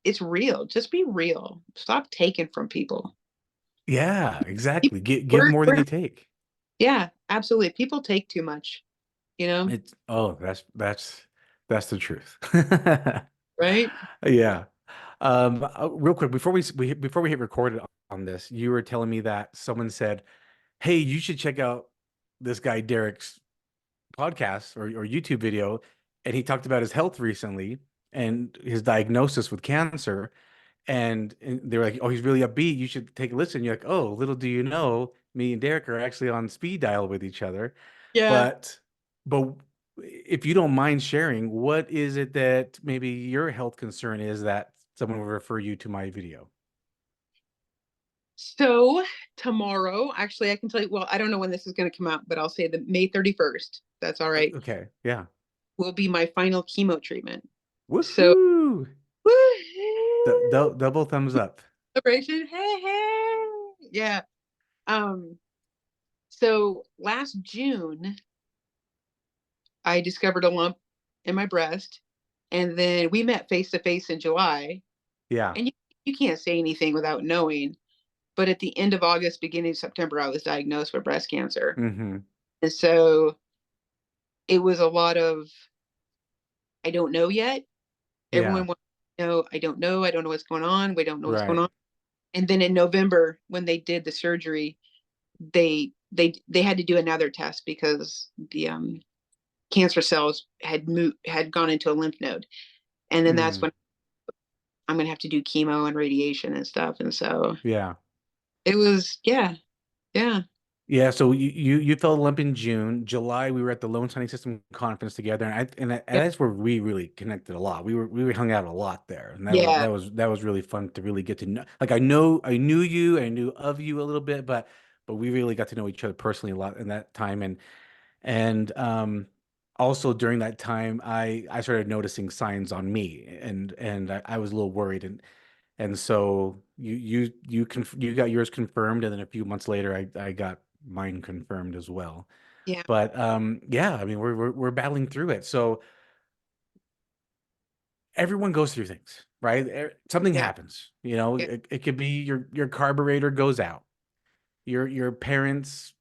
Speaker 2: it's real. Just be real. Stop taking from people.
Speaker 1: Yeah, exactly.
Speaker 2: People
Speaker 1: Give more than they take.
Speaker 2: yeah, absolutely. People take too much, you know,
Speaker 1: It's oh, that's the truth.
Speaker 2: right?
Speaker 1: Yeah. Real quick before we hit record on this, you were telling me that someone said, "Hey, you should check out this guy Derek's podcast or YouTube video," and he talked about his health recently and his diagnosis with cancer. And they were like, "Oh, he's really upbeat. You should take a listen." You're like, "Oh, little do you know, me and Derek are actually on speed dial with each other."
Speaker 2: Yeah.
Speaker 1: But but if you don't mind sharing, what is it that maybe your health concern is that someone will refer you to my video?
Speaker 2: So tomorrow, actually, I can tell you, well, I don't know when this is going to come out, but I'll say the May 31st. That's all right.
Speaker 1: Okay, yeah.
Speaker 2: Will be my final chemo treatment. So,
Speaker 1: Woohoo!
Speaker 2: woo-hoo,
Speaker 1: Double thumbs up.
Speaker 2: celebration. Hey, hey. Yeah. Um, so last June, I discovered a lump in my breast, and then we met face to face in July.
Speaker 1: Yeah.
Speaker 2: And you can't say anything without knowing. But at the end of August, beginning of September, I was diagnosed with breast cancer.
Speaker 1: Mm-hmm.
Speaker 2: And so it was a lot of, I don't know yet.
Speaker 1: Yeah.
Speaker 2: Everyone wants to know, I don't know. I don't know what's going on. We don't know what's going
Speaker 1: Right.
Speaker 2: on. And then in November, when they did the surgery, they had to do another test because the cancer cells had gone into a lymph node. And then that's
Speaker 1: Mm.
Speaker 2: when I'm gonna have to do chemo and radiation and stuff. And so
Speaker 1: Yeah.
Speaker 2: it was, yeah, yeah.
Speaker 1: Yeah, so you fell a lump in June. July, we were at the Lone Signing System conference together, and
Speaker 2: Yeah.
Speaker 1: that's where we really connected a lot. We hung out a lot there, and
Speaker 2: Yeah.
Speaker 1: that was really fun to really get to know. Like I knew you, I knew of you a little bit, but we really got to know each other personally a lot in that time, and also during that time, I started noticing signs on me, and I was a little worried, and so you got yours confirmed, and then a few months later, I got mine confirmed as well.
Speaker 2: Yeah.
Speaker 1: But yeah, I mean, we're battling through it. So everyone goes through things, right? Something
Speaker 2: Yeah.
Speaker 1: happens. You know,
Speaker 2: Yeah.
Speaker 1: it could be your carburetor goes out. Your parents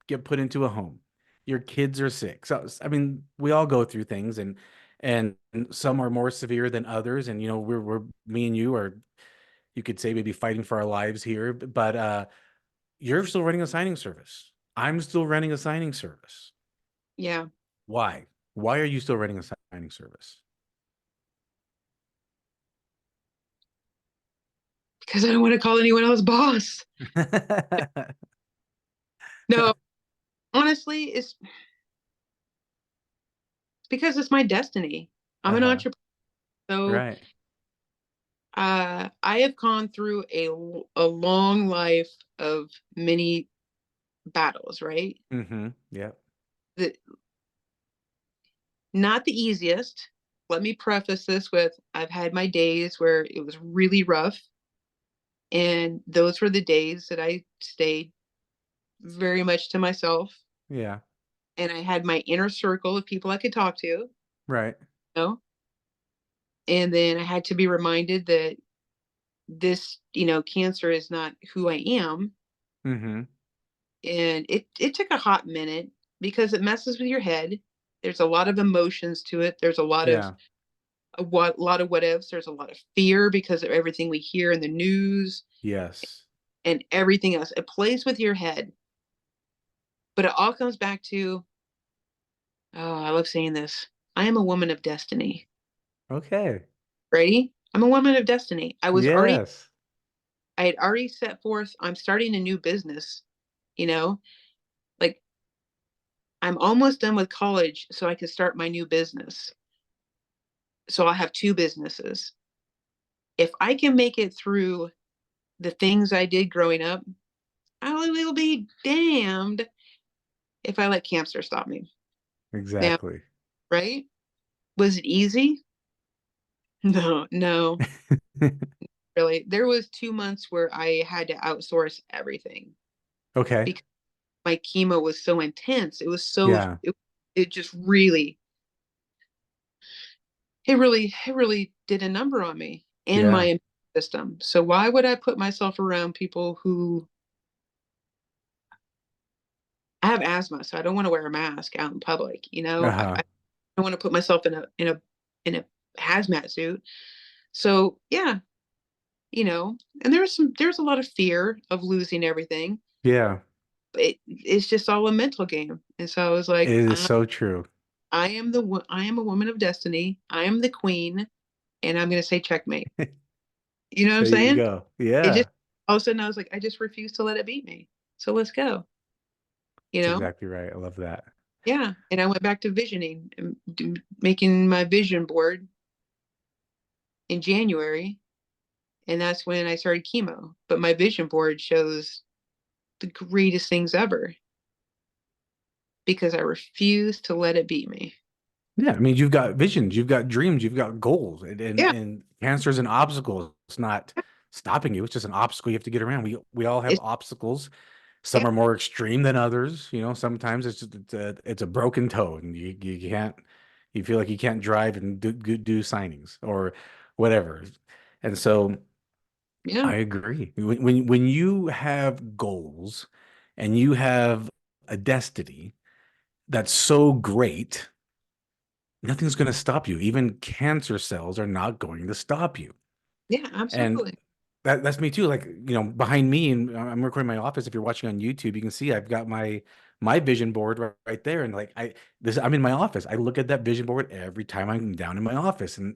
Speaker 1: get put into a home. Your kids are sick. So I mean, we all go through things, and some are more severe than others. And you know, we're me and you are, you could say, maybe fighting for our lives here, but you're still running a signing service. I'm still running a signing service.
Speaker 2: Yeah.
Speaker 1: Why? Why are you still running a signing service?
Speaker 2: Because I don't want to call anyone else boss. No, honestly, it's because it's my destiny. I'm an
Speaker 1: Uh-huh.
Speaker 2: entrepreneur. So
Speaker 1: Right.
Speaker 2: I have gone through a long life of many battles, right?
Speaker 1: Mm-hmm. Yep.
Speaker 2: The, not the easiest. Let me preface this with I've had my days where it was really rough. And those were the days that I stayed very much to myself.
Speaker 1: Yeah.
Speaker 2: And I had my inner circle of people I could talk to, you
Speaker 1: Right.
Speaker 2: know? And then I had to be reminded that this, cancer is not who I am.
Speaker 1: Mm-hmm.
Speaker 2: And it took a hot minute because it messes with your head. There's a lot of emotions to it. There's
Speaker 1: Yeah.
Speaker 2: a lot of what ifs. There's a lot of fear because of everything we hear in the news
Speaker 1: Yes.
Speaker 2: and everything else. It plays with your head, but it all comes back to, oh, I love saying this. I am a woman of destiny.
Speaker 1: Okay.
Speaker 2: Ready? I'm a woman of destiny.
Speaker 1: Yes.
Speaker 2: I had already set forth, I'm starting a new business, you know, like I'm almost done with college so I can start my new business. So I'll have two businesses. If I can make it through the things I did growing up, I will be damned if I let cancer stop me. Now,
Speaker 1: Exactly.
Speaker 2: right? Was it easy? No, no, really. There was 2 months where I had to outsource everything
Speaker 1: Okay.
Speaker 2: because my chemo was so intense. It was
Speaker 1: Yeah.
Speaker 2: it just really, it really did a number on me and my
Speaker 1: Yeah.
Speaker 2: immune system. So why would I put myself around people who I have asthma, so I don't want to wear a mask out in public.
Speaker 1: Uh-huh.
Speaker 2: I don't want to put myself in a hazmat suit. So yeah, and there's a lot of fear of losing everything.
Speaker 1: Yeah.
Speaker 2: It's just all a mental game. And so I was
Speaker 1: It
Speaker 2: like,
Speaker 1: is so true.
Speaker 2: I am a woman of destiny. I am the queen, and I'm going to say checkmate. You know what I'm
Speaker 1: There you
Speaker 2: saying?
Speaker 1: go.
Speaker 2: It just
Speaker 1: Yeah.
Speaker 2: all of a sudden I was like, I just refuse to let it beat me. So let's go. You
Speaker 1: That's
Speaker 2: know?
Speaker 1: exactly right. I love that.
Speaker 2: Yeah. And I went back to visioning and making my vision board in January, and that's when I started chemo. But my vision board shows the greatest things ever because I refuse to let it beat me.
Speaker 1: Yeah, I mean, you've got visions, you've got dreams, you've got goals,
Speaker 2: Yeah.
Speaker 1: and cancer is an obstacle. It's not stopping you. It's just an obstacle you have to get around. We all have
Speaker 2: It's
Speaker 1: obstacles. Some
Speaker 2: yeah.
Speaker 1: are more extreme than others. You know, sometimes it's a broken toe, and you can't, you feel like you can't drive and do signings or whatever. And so
Speaker 2: Yeah.
Speaker 1: I agree. When you have goals and you have a destiny that's so great, nothing's going to stop you. Even cancer cells are not going to stop you.
Speaker 2: Yeah,
Speaker 1: And
Speaker 2: absolutely.
Speaker 1: that's me too. Like, you know, behind me, and I'm recording my office. If you're watching on YouTube, you can see I've got my vision board right there. And like I'm in my office. I look at that vision board every time I'm down in my office. And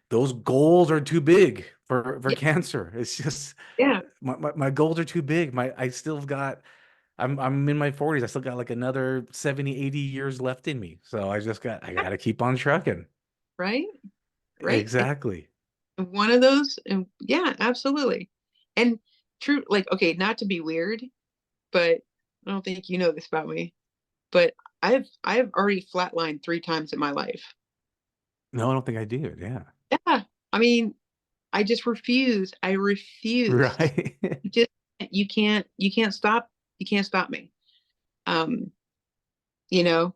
Speaker 1: those goals are too big for
Speaker 2: Yeah.
Speaker 1: cancer. It's just
Speaker 2: Yeah.
Speaker 1: my goals are too big. My I still have got I'm in my 40s. I still got like another 70, 80 years left in me. So I got to keep on trucking.
Speaker 2: right? Right.
Speaker 1: Exactly.
Speaker 2: And one of those, and yeah, absolutely. And true, like, okay, not to be weird, but I don't think you know this about me, but I've already flatlined 3 times in my life.
Speaker 1: No, I don't think I do. Yeah.
Speaker 2: Yeah. I mean, I just refuse. I refused.
Speaker 1: Right.
Speaker 2: You just you can't stop me. Um, you know,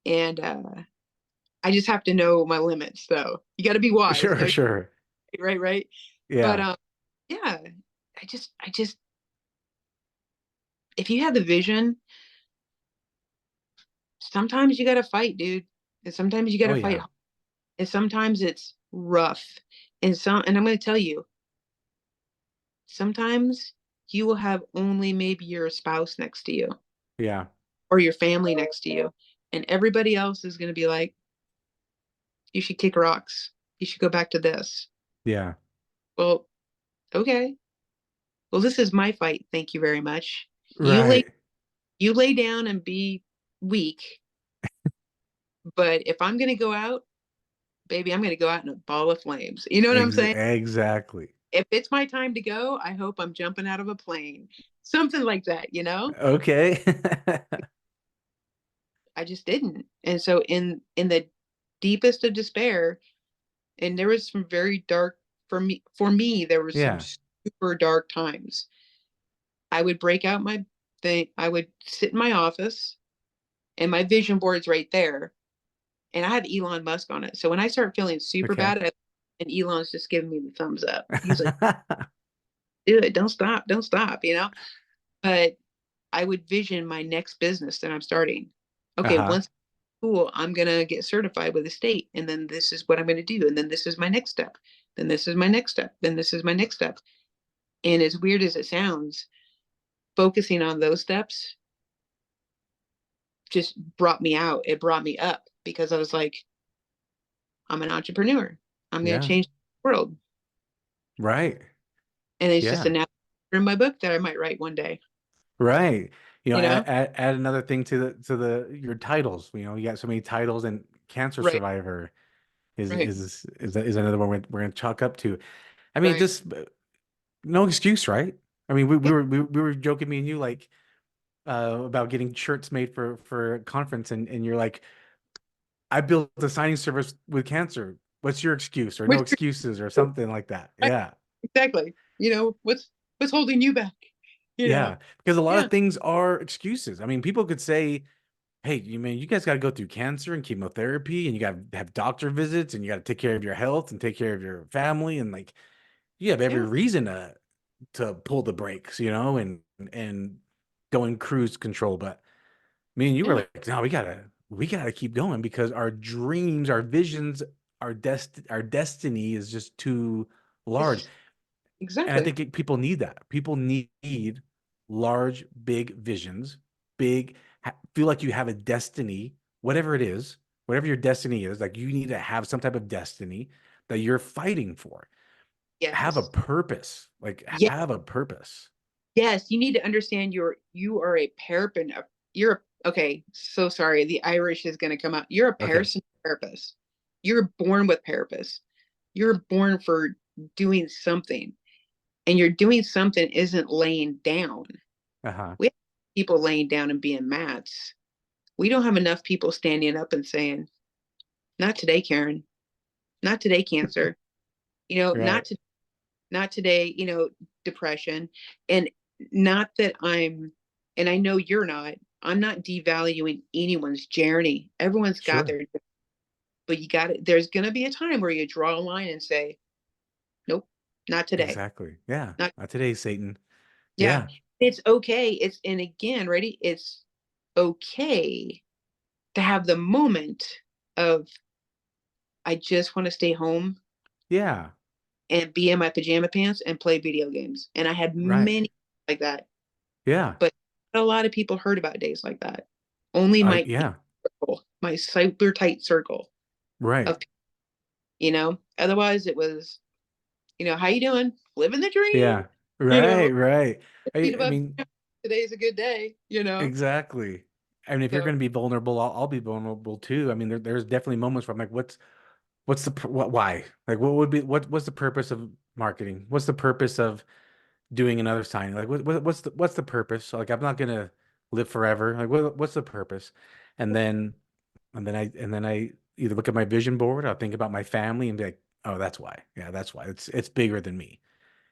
Speaker 2: and I just have to know my limits though. You got to be wise.
Speaker 1: Sure,
Speaker 2: No,
Speaker 1: sure.
Speaker 2: right, right. But
Speaker 1: Yeah.
Speaker 2: yeah, I just if you have the vision, sometimes you got to fight, dude. And sometimes you got
Speaker 1: Oh
Speaker 2: to fight
Speaker 1: yeah.
Speaker 2: hard. And sometimes it's rough. And I'm going to tell you, sometimes you will have only maybe your spouse next to you
Speaker 1: Yeah.
Speaker 2: or your family next to you. And everybody else is going to be like, you should kick rocks. You should go back to this.
Speaker 1: Yeah.
Speaker 2: Well, okay. Well, this is my fight. Thank you very much. You lay
Speaker 1: Right.
Speaker 2: you lay down and be weak. But if I'm going to go out, baby, I'm going to go out in a ball of flames. You know what I'm saying?
Speaker 1: Exactly.
Speaker 2: If it's my time to go, I hope I'm jumping out of a plane. Something like that, you know?
Speaker 1: Okay.
Speaker 2: I just didn't. And so in the deepest of despair, and there was some very dark for me there was some
Speaker 1: Yeah.
Speaker 2: super dark times. I would break out my thing, I would sit in my office and my vision board's right there. And I have Elon Musk on it. So when I start feeling super
Speaker 1: Okay.
Speaker 2: bad, and Elon's just giving me the thumbs up. He's like, do it, don't stop, don't stop, you know? But I would vision my next business that I'm starting. Okay,
Speaker 1: Uh-huh.
Speaker 2: once cool, I'm gonna get certified with the state, and then this is what I'm gonna do, and then this is my next step, then this is my next step, then this is my next step. And as weird as it sounds, focusing on those steps just brought me out. It brought me up because I was like, I'm an entrepreneur. I'm gonna
Speaker 1: Yeah.
Speaker 2: change the world.
Speaker 1: Right.
Speaker 2: And it's just a
Speaker 1: Yeah.
Speaker 2: chapter in my book that I might write one day,
Speaker 1: Right. You know,
Speaker 2: you know?
Speaker 1: add another thing to the your titles. You know, you got so many titles, and cancer
Speaker 2: Right,
Speaker 1: survivor is
Speaker 2: right,
Speaker 1: is another one we're gonna chalk up to. I mean,
Speaker 2: right.
Speaker 1: just no excuse, right? I mean,
Speaker 2: Yeah,
Speaker 1: we were joking, me and you, like about getting shirts made for a conference, and you're like, I built a signing service with cancer. What's your excuse? Or no
Speaker 2: which,
Speaker 1: excuses, or something like that.
Speaker 2: right,
Speaker 1: Yeah.
Speaker 2: exactly. You know, what's holding you back? You know?
Speaker 1: Yeah. Because a lot
Speaker 2: Yeah,
Speaker 1: of things are excuses. I mean, people could say, hey, you mean you guys got to go through cancer and chemotherapy, and you got to have doctor visits, and you got to take care of your health and take care of your family, and like you have every
Speaker 2: yeah,
Speaker 1: reason to pull the brakes, you know, and go in cruise control. But me and you were
Speaker 2: yeah.
Speaker 1: like, no, we gotta keep going because our dreams, our visions, our destiny is just too large.
Speaker 2: It's
Speaker 1: And I
Speaker 2: exactly.
Speaker 1: think people need that. People need large, big visions, feel like you have a destiny, whatever it is, whatever your destiny is, like you need to have some type of destiny that you're fighting for. Have a
Speaker 2: Yes.
Speaker 1: purpose, like
Speaker 2: Yeah.
Speaker 1: have a purpose.
Speaker 2: Yes. You need to understand you are a parapin. You're okay. So sorry. The Irish is going to come out. You're a
Speaker 1: Okay.
Speaker 2: person purpose. You're born with purpose. You're born for doing something, and you're doing something isn't laying down.
Speaker 1: Uh-huh.
Speaker 2: We have people laying down and being mats. We don't have enough people standing up and saying, "Not today, Karen. Not today, cancer. You know,
Speaker 1: Right.
Speaker 2: not today, depression." And not that and I know you're not, I'm not devaluing anyone's journey. Everyone's got
Speaker 1: Sure.
Speaker 2: their, but there's going to be a time where you draw a line and say, nope, not today.
Speaker 1: Exactly. Yeah.
Speaker 2: Not,
Speaker 1: Not today, Satan.
Speaker 2: yeah,
Speaker 1: Yeah.
Speaker 2: it's okay. And again, ready? It's okay to have the moment of, I just want to stay home
Speaker 1: Yeah.
Speaker 2: and be in my pajama pants and play video games. And I had
Speaker 1: Right.
Speaker 2: many like that.
Speaker 1: Yeah.
Speaker 2: But a lot of people heard about days like that. Only my
Speaker 1: Yeah.
Speaker 2: circle, my super tight circle
Speaker 1: Right.
Speaker 2: of, otherwise it was, how you doing? Living the dream.
Speaker 1: Yeah.
Speaker 2: You know,
Speaker 1: Right. Right.
Speaker 2: feet
Speaker 1: I
Speaker 2: above.
Speaker 1: mean,
Speaker 2: today's a good day, you know?
Speaker 1: Exactly. I mean, if you're
Speaker 2: So
Speaker 1: going to be vulnerable, I'll be vulnerable too. I mean, there's definitely moments where I'm like, what's the why? Like, what would be what's the purpose of marketing? What's the purpose of doing another signing? Like, what's the purpose? So, like, I'm not gonna live forever. Like, what's the purpose? And then and then I either look at my vision board, or I'll think about my family and be like, oh, that's why. Yeah, that's why. It's bigger than me.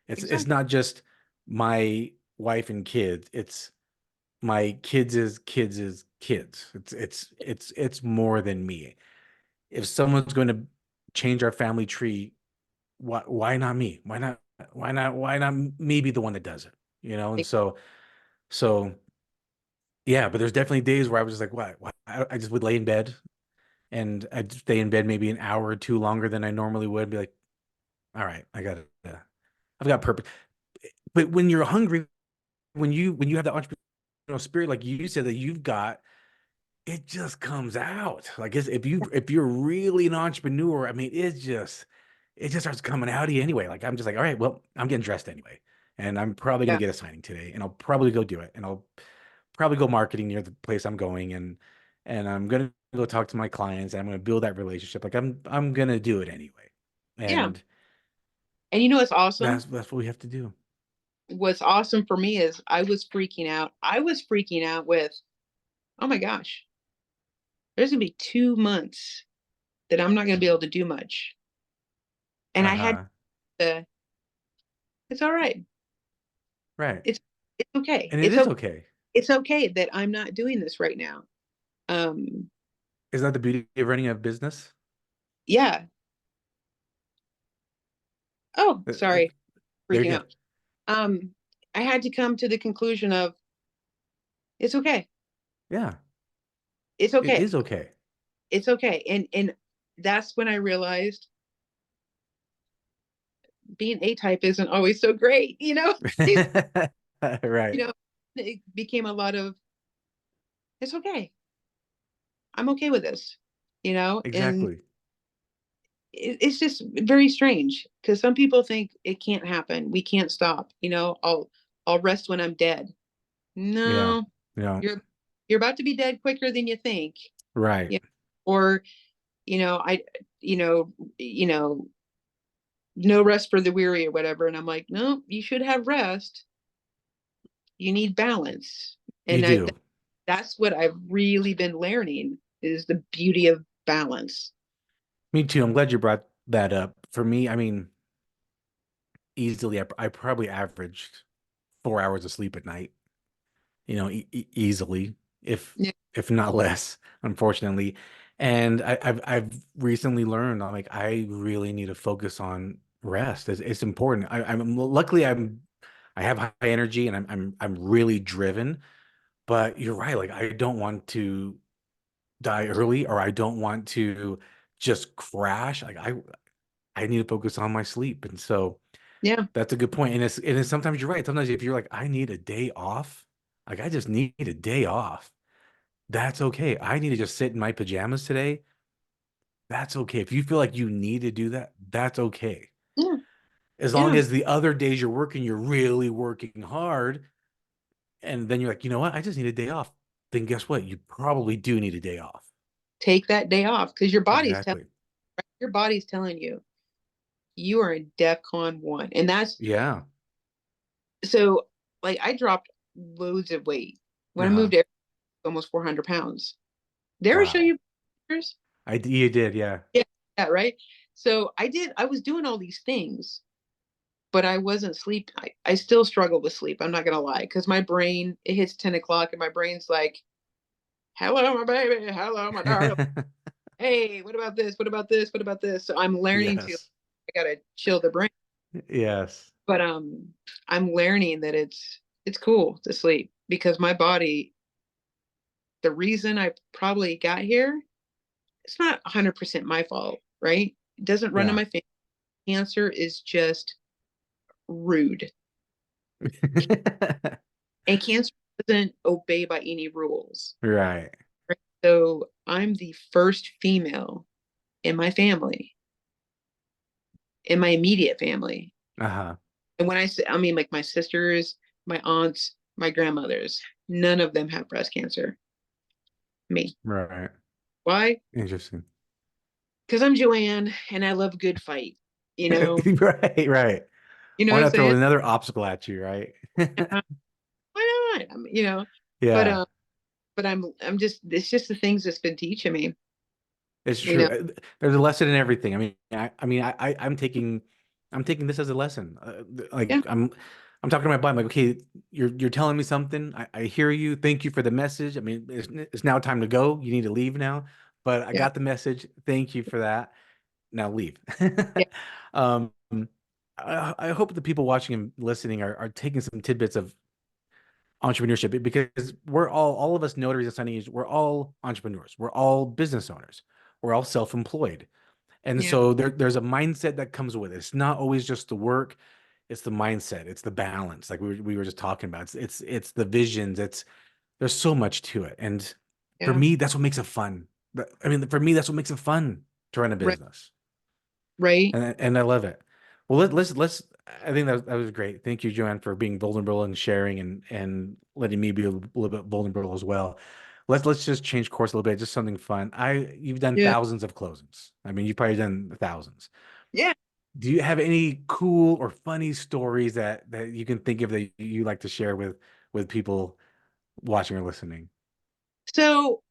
Speaker 1: It's
Speaker 2: exactly.
Speaker 1: not just my wife and kids. It's my kids is kids. It's more than me. If someone's going to change our family tree, why not me? Why not me be the one that does it? You know? And so yeah, but there's definitely days where I was just like, what? I just would lay in bed and I'd stay in bed maybe an hour or two longer than I normally would, be like, all right, I've got purpose. But when you're hungry, when you have the entrepreneurial spirit, like you said that you've got, it just comes out. Like if you're really an entrepreneur, I mean, it just starts coming out of you anyway. Like I'm just like, all right, well, I'm getting dressed anyway, and I'm probably gonna
Speaker 2: Yeah.
Speaker 1: get a signing today, and I'll probably go do it, and I'll probably go marketing near the place I'm going, and I'm gonna go talk to my clients, and I'm gonna build that relationship. Like I'm gonna do it anyway,
Speaker 2: Yeah.
Speaker 1: and
Speaker 2: And you know what's awesome?
Speaker 1: that's what we have to do.
Speaker 2: What's awesome for me is I was freaking out. I was freaking out with, oh my gosh, there's gonna be 2 months that I'm not gonna be able to do much. And I had
Speaker 1: Uh-huh.
Speaker 2: to, it's all right.
Speaker 1: Right.
Speaker 2: It's it's okay.
Speaker 1: And it is okay.
Speaker 2: It's okay that I'm not doing this right now. Um,
Speaker 1: Is that the beauty of running a business?
Speaker 2: yeah. Oh,
Speaker 1: Uh, uh,
Speaker 2: sorry,
Speaker 1: There you
Speaker 2: freaking
Speaker 1: go.
Speaker 2: out. Um, I had to come to the conclusion of it's okay.
Speaker 1: Yeah,
Speaker 2: It's
Speaker 1: it
Speaker 2: okay.
Speaker 1: is okay.
Speaker 2: It's okay. And that's when I realized being A type isn't always so great, you know?
Speaker 1: Right.
Speaker 2: You know, it became a lot of it's okay. I'm okay with this, you know? And
Speaker 1: Exactly.
Speaker 2: it's just very strange because some people think it can't happen. We can't stop, you know, I'll rest when I'm dead.
Speaker 1: Yeah.
Speaker 2: No,
Speaker 1: Yeah.
Speaker 2: you're you're about to be dead quicker than you think.
Speaker 1: Right.
Speaker 2: Yeah. Or, you know, you know, you know, no rest for the weary or whatever. And I'm like, no, you should have rest. You need balance.
Speaker 1: You
Speaker 2: And
Speaker 1: do.
Speaker 2: that's what I've really been learning is the beauty of balance.
Speaker 1: Me too. I'm glad you brought that up. For me, I mean, easily, I probably averaged 4 hours of sleep at night, you know, easily,
Speaker 2: Yeah.
Speaker 1: if not less, unfortunately. And I've recently learned I'm like I really need to focus on rest. It's important. I'm luckily I have high energy and I'm really driven. But you're right. Like I don't want to die early, or I don't want to just crash. Like I need to focus on my sleep. And so
Speaker 2: Yeah.
Speaker 1: that's a good point. And it's sometimes you're right. Sometimes if you're like, I need a day off, like I just need a day off. That's okay. I need to just sit in my pajamas today. That's okay. If you feel like you need to do that, that's okay.
Speaker 2: Yeah.
Speaker 1: As long
Speaker 2: Yeah.
Speaker 1: as the other days you're working, you're really working hard, and then you're like, you know what? I just need a day off. Then guess what? You probably do need a day off.
Speaker 2: Take that day off because
Speaker 1: Exactly.
Speaker 2: your body's telling you you are in DEFCON 1. And that's
Speaker 1: Yeah.
Speaker 2: so like I dropped loads of weight when I
Speaker 1: Uh-huh.
Speaker 2: moved to almost 400 pounds. Did I ever show
Speaker 1: Wow.
Speaker 2: you pictures?
Speaker 1: You did, yeah.
Speaker 2: Yeah, yeah, right. So I was doing all these things, but I wasn't sleep. I still struggle with sleep. I'm not gonna lie, because my brain, it hits 10 o'clock and my brain's like, hello, my baby, hello, my darling. Hey, what about this? What about this? What about this? So I'm learning to
Speaker 1: Yes.
Speaker 2: I gotta chill the brain.
Speaker 1: Yes.
Speaker 2: But I'm learning that it's cool to sleep because my body, the reason I probably got here, it's not 100% my fault, right? It doesn't run in
Speaker 1: Yeah.
Speaker 2: my family. Cancer is just rude. And cancer doesn't obey by any rules.
Speaker 1: Right.
Speaker 2: Right? So I'm the first female in my family, in my immediate family.
Speaker 1: Uh-huh.
Speaker 2: And when I say, I mean, like my sisters, my aunts, my grandmothers, none of them have breast cancer. Me.
Speaker 1: Right.
Speaker 2: Why?
Speaker 1: Interesting.
Speaker 2: Because I'm Joann and I love a good fight. You know,
Speaker 1: Right, right.
Speaker 2: you know
Speaker 1: Why
Speaker 2: what I'm
Speaker 1: not throw
Speaker 2: saying?
Speaker 1: another obstacle at you, right?
Speaker 2: Uh, Why not? You know, but
Speaker 1: Yeah,
Speaker 2: um, but I'm just it's just the things that's been teaching me.
Speaker 1: it's
Speaker 2: You
Speaker 1: true.
Speaker 2: know,
Speaker 1: There's a lesson in everything. I'm taking this as a lesson. Like
Speaker 2: yeah,
Speaker 1: I'm talking to my body. I'm like, okay, you're telling me something. I hear you. Thank you for the message. I mean, it's now time to go. You need to leave now. But I
Speaker 2: yeah,
Speaker 1: got the message. Thank you for that. Now leave.
Speaker 2: yeah,
Speaker 1: Um, I hope the people watching and listening are taking some tidbits of entrepreneurship because we're all of us notaries and signing agents, we're all entrepreneurs. We're all business owners. We're all self-employed. And
Speaker 2: yeah,
Speaker 1: so there's a mindset that comes with it. It's not always just the work, it's the mindset, it's the balance, like we were just talking about. It's the visions, it's there's so much to it. And for
Speaker 2: yeah.
Speaker 1: me, that's what makes it fun. I mean, for me, that's what makes it fun to run a
Speaker 2: Right,
Speaker 1: business.
Speaker 2: right.
Speaker 1: And I love it. Well, let's. I think that was great. Thank you, Joanne, for being vulnerable and sharing and letting me be a little bit vulnerable as well. Let's just change course a little bit. Just something fun. You've done
Speaker 2: Yeah,
Speaker 1: thousands of closings. I mean, you've probably done thousands.
Speaker 2: yeah.
Speaker 1: Do you have any cool or funny stories that you can think of that you like to share with people watching or listening?
Speaker 2: So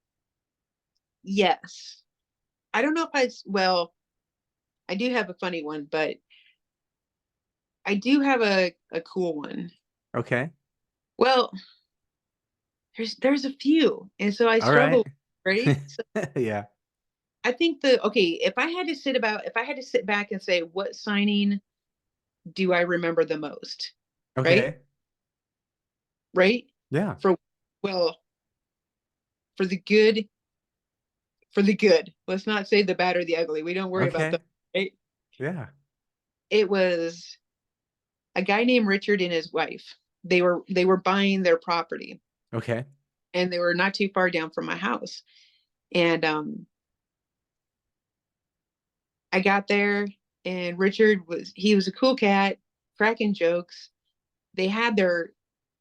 Speaker 2: yes, I don't know if well, I do have a funny one, but I do have a cool one.
Speaker 1: Okay.
Speaker 2: Well, there's a few, and so I
Speaker 1: All right.
Speaker 2: struggle, right? So
Speaker 1: Yeah.
Speaker 2: I think okay, if I had to sit back and say what signing do I remember the most, right?
Speaker 1: Okay.
Speaker 2: Right?
Speaker 1: Yeah.
Speaker 2: For well, for the good, for the good. Let's not say the bad or the ugly. We don't worry about
Speaker 1: Okay.
Speaker 2: them, right?
Speaker 1: Yeah.
Speaker 2: It was a guy named Richard and his wife. They were buying their property
Speaker 1: Okay.
Speaker 2: and they were not too far down from my house. And I got there and Richard was a cool cat, cracking jokes. They had their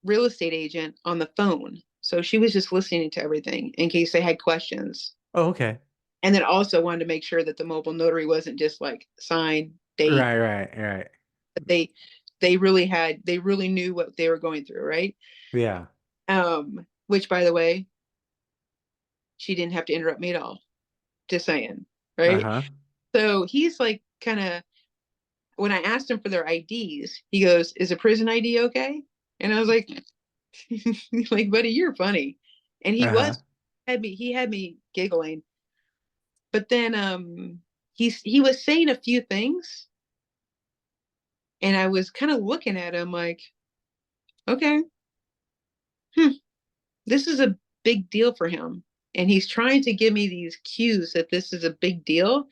Speaker 2: real estate agent on the phone. So she was just listening to everything in case they had questions.
Speaker 1: Oh, okay.
Speaker 2: And then also wanted to make sure that the mobile notary wasn't just like sign, date.
Speaker 1: Right, right, right.
Speaker 2: But they really knew what they were going through, right?
Speaker 1: Yeah.
Speaker 2: Which by the way, she didn't have to interrupt me at all. Just saying, right?
Speaker 1: Uh-huh.
Speaker 2: So he's like kind of when I asked him for their IDs, he goes, "Is a prison ID okay?" And I was like, "Like, buddy, you're funny." And
Speaker 1: Uh-huh.
Speaker 2: he had me giggling. But then he was saying a few things, and I was kind of looking at him like, "Okay, hmm, this is a big deal for him." And he's trying to give me these cues that this is a big deal,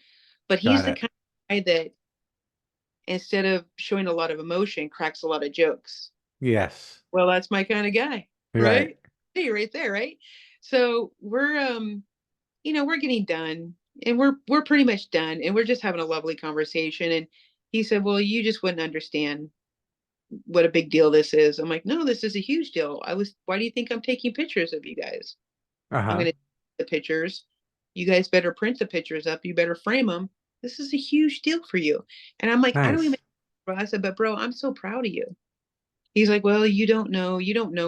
Speaker 2: but he's
Speaker 1: Got
Speaker 2: the
Speaker 1: it.
Speaker 2: kind of guy that instead of showing a lot of emotion, cracks a lot of jokes.
Speaker 1: Yes.
Speaker 2: Well, that's my kind of guy,
Speaker 1: Right.
Speaker 2: right? Hey, right there, right? So we're getting done and we're pretty much done and we're just having a lovely conversation. And he said, well, you just wouldn't understand what a big deal this is. I'm like, no, this is a huge deal. Why do you think I'm taking pictures of you guys? I'm
Speaker 1: Uh-huh.
Speaker 2: going to take the pictures. You guys better print the pictures up. You better frame them. This is a huge deal for you. And I'm like, I don't even,
Speaker 1: Nice.
Speaker 2: I said, but bro, I'm so proud of you. He's like, well, you don't know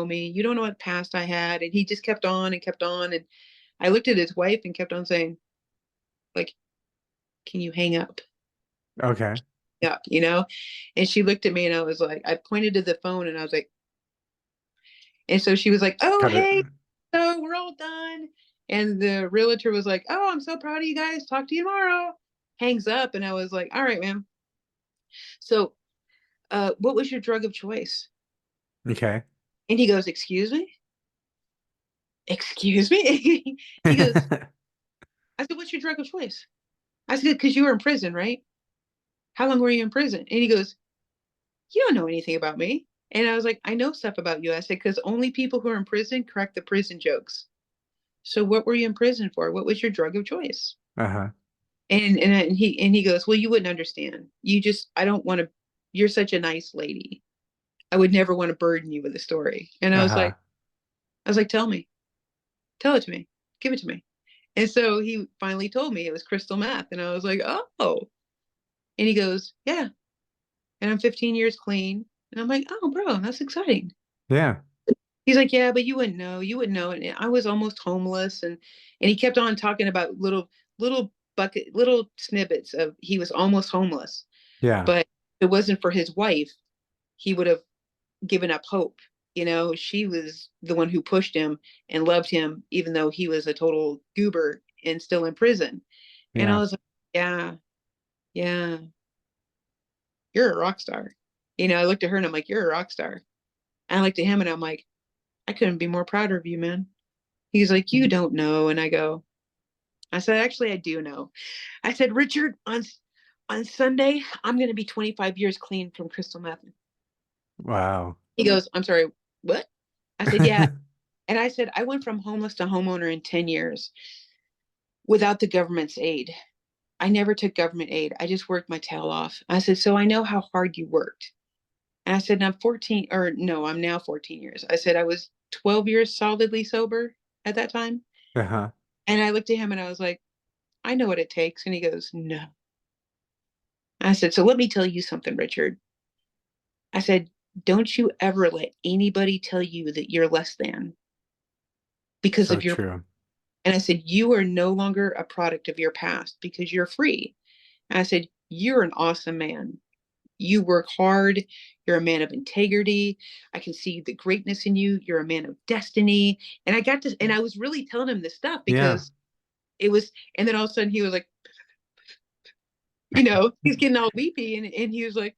Speaker 2: me. You don't know what past I had. And he just kept on and kept on. And I looked at his wife and kept on saying, like, can you hang up?
Speaker 1: Okay.
Speaker 2: Yeah. And she looked at me and I was like, I pointed to the phone and I was like, and so she was like, oh,
Speaker 1: Cut it.
Speaker 2: hey, so we're all done. And the realtor was like, oh, I'm so proud of you guys. Talk to you tomorrow. Hangs up. And I was like, all right, man. So, what was your drug of choice?
Speaker 1: Okay.
Speaker 2: And he goes, excuse me? Excuse me? He goes, I said, what's your drug of choice? I said, because you were in prison, right? How long were you in prison? And he goes, you don't know anything about me. And I was like, I know stuff about you. I said, because only people who are in prison correct the prison jokes. So what were you in prison for? What was your drug of choice?
Speaker 1: Uh-huh.
Speaker 2: And he goes, well, you wouldn't understand. I don't want to. You're such a nice lady. I would never want to burden you with a story. And
Speaker 1: Uh-huh.
Speaker 2: I was like, tell me, tell it to me, give it to me. And so he finally told me it was crystal meth. And I was like, oh. And he goes, yeah. And I'm 15 years clean. And I'm like, oh, bro, that's exciting.
Speaker 1: Yeah.
Speaker 2: He's like, yeah, but you wouldn't know. You wouldn't know. And I was almost homeless. And he kept on talking about little snippets of he was almost homeless.
Speaker 1: Yeah.
Speaker 2: But if it wasn't for his wife, he would have given up hope. You know, she was the one who pushed him and loved him, even though he was a total goober and still in prison. And I
Speaker 1: Yeah.
Speaker 2: was like, yeah, yeah, you're a rock star. You know, I looked at her and I'm like, you're a rock star. And I looked at him and I'm like, I couldn't be more prouder of you, man. He's like, you don't know. And I said, actually, I do know. I said, Richard, on Sunday, I'm going to be 25 years clean from crystal meth.
Speaker 1: Wow.
Speaker 2: He goes, I'm sorry, what? I said, yeah. And I said, I went from homeless to homeowner in 10 years without the government's aid. I never took government aid. I just worked my tail off. I said, so I know how hard you worked. And I said, I'm 14, or no, I'm now 14 years. I said, I was 12 years solidly sober at that time.
Speaker 1: Uh-huh.
Speaker 2: And I looked at him and I was like, I know what it takes. And he goes, no. I said, so let me tell you something, Richard. I said, don't you ever let anybody tell you that you're less than because
Speaker 1: So
Speaker 2: of your,
Speaker 1: true.
Speaker 2: and I said, you are no longer a product of your past because you're free. And I said, you're an awesome man. You work hard. You're a man of integrity. I can see the greatness in you. You're a man of destiny. And I got to, and I was really telling him this stuff
Speaker 1: Yeah.
Speaker 2: because it was, and then all of a sudden he was like, you know, he's getting all weepy and he was like,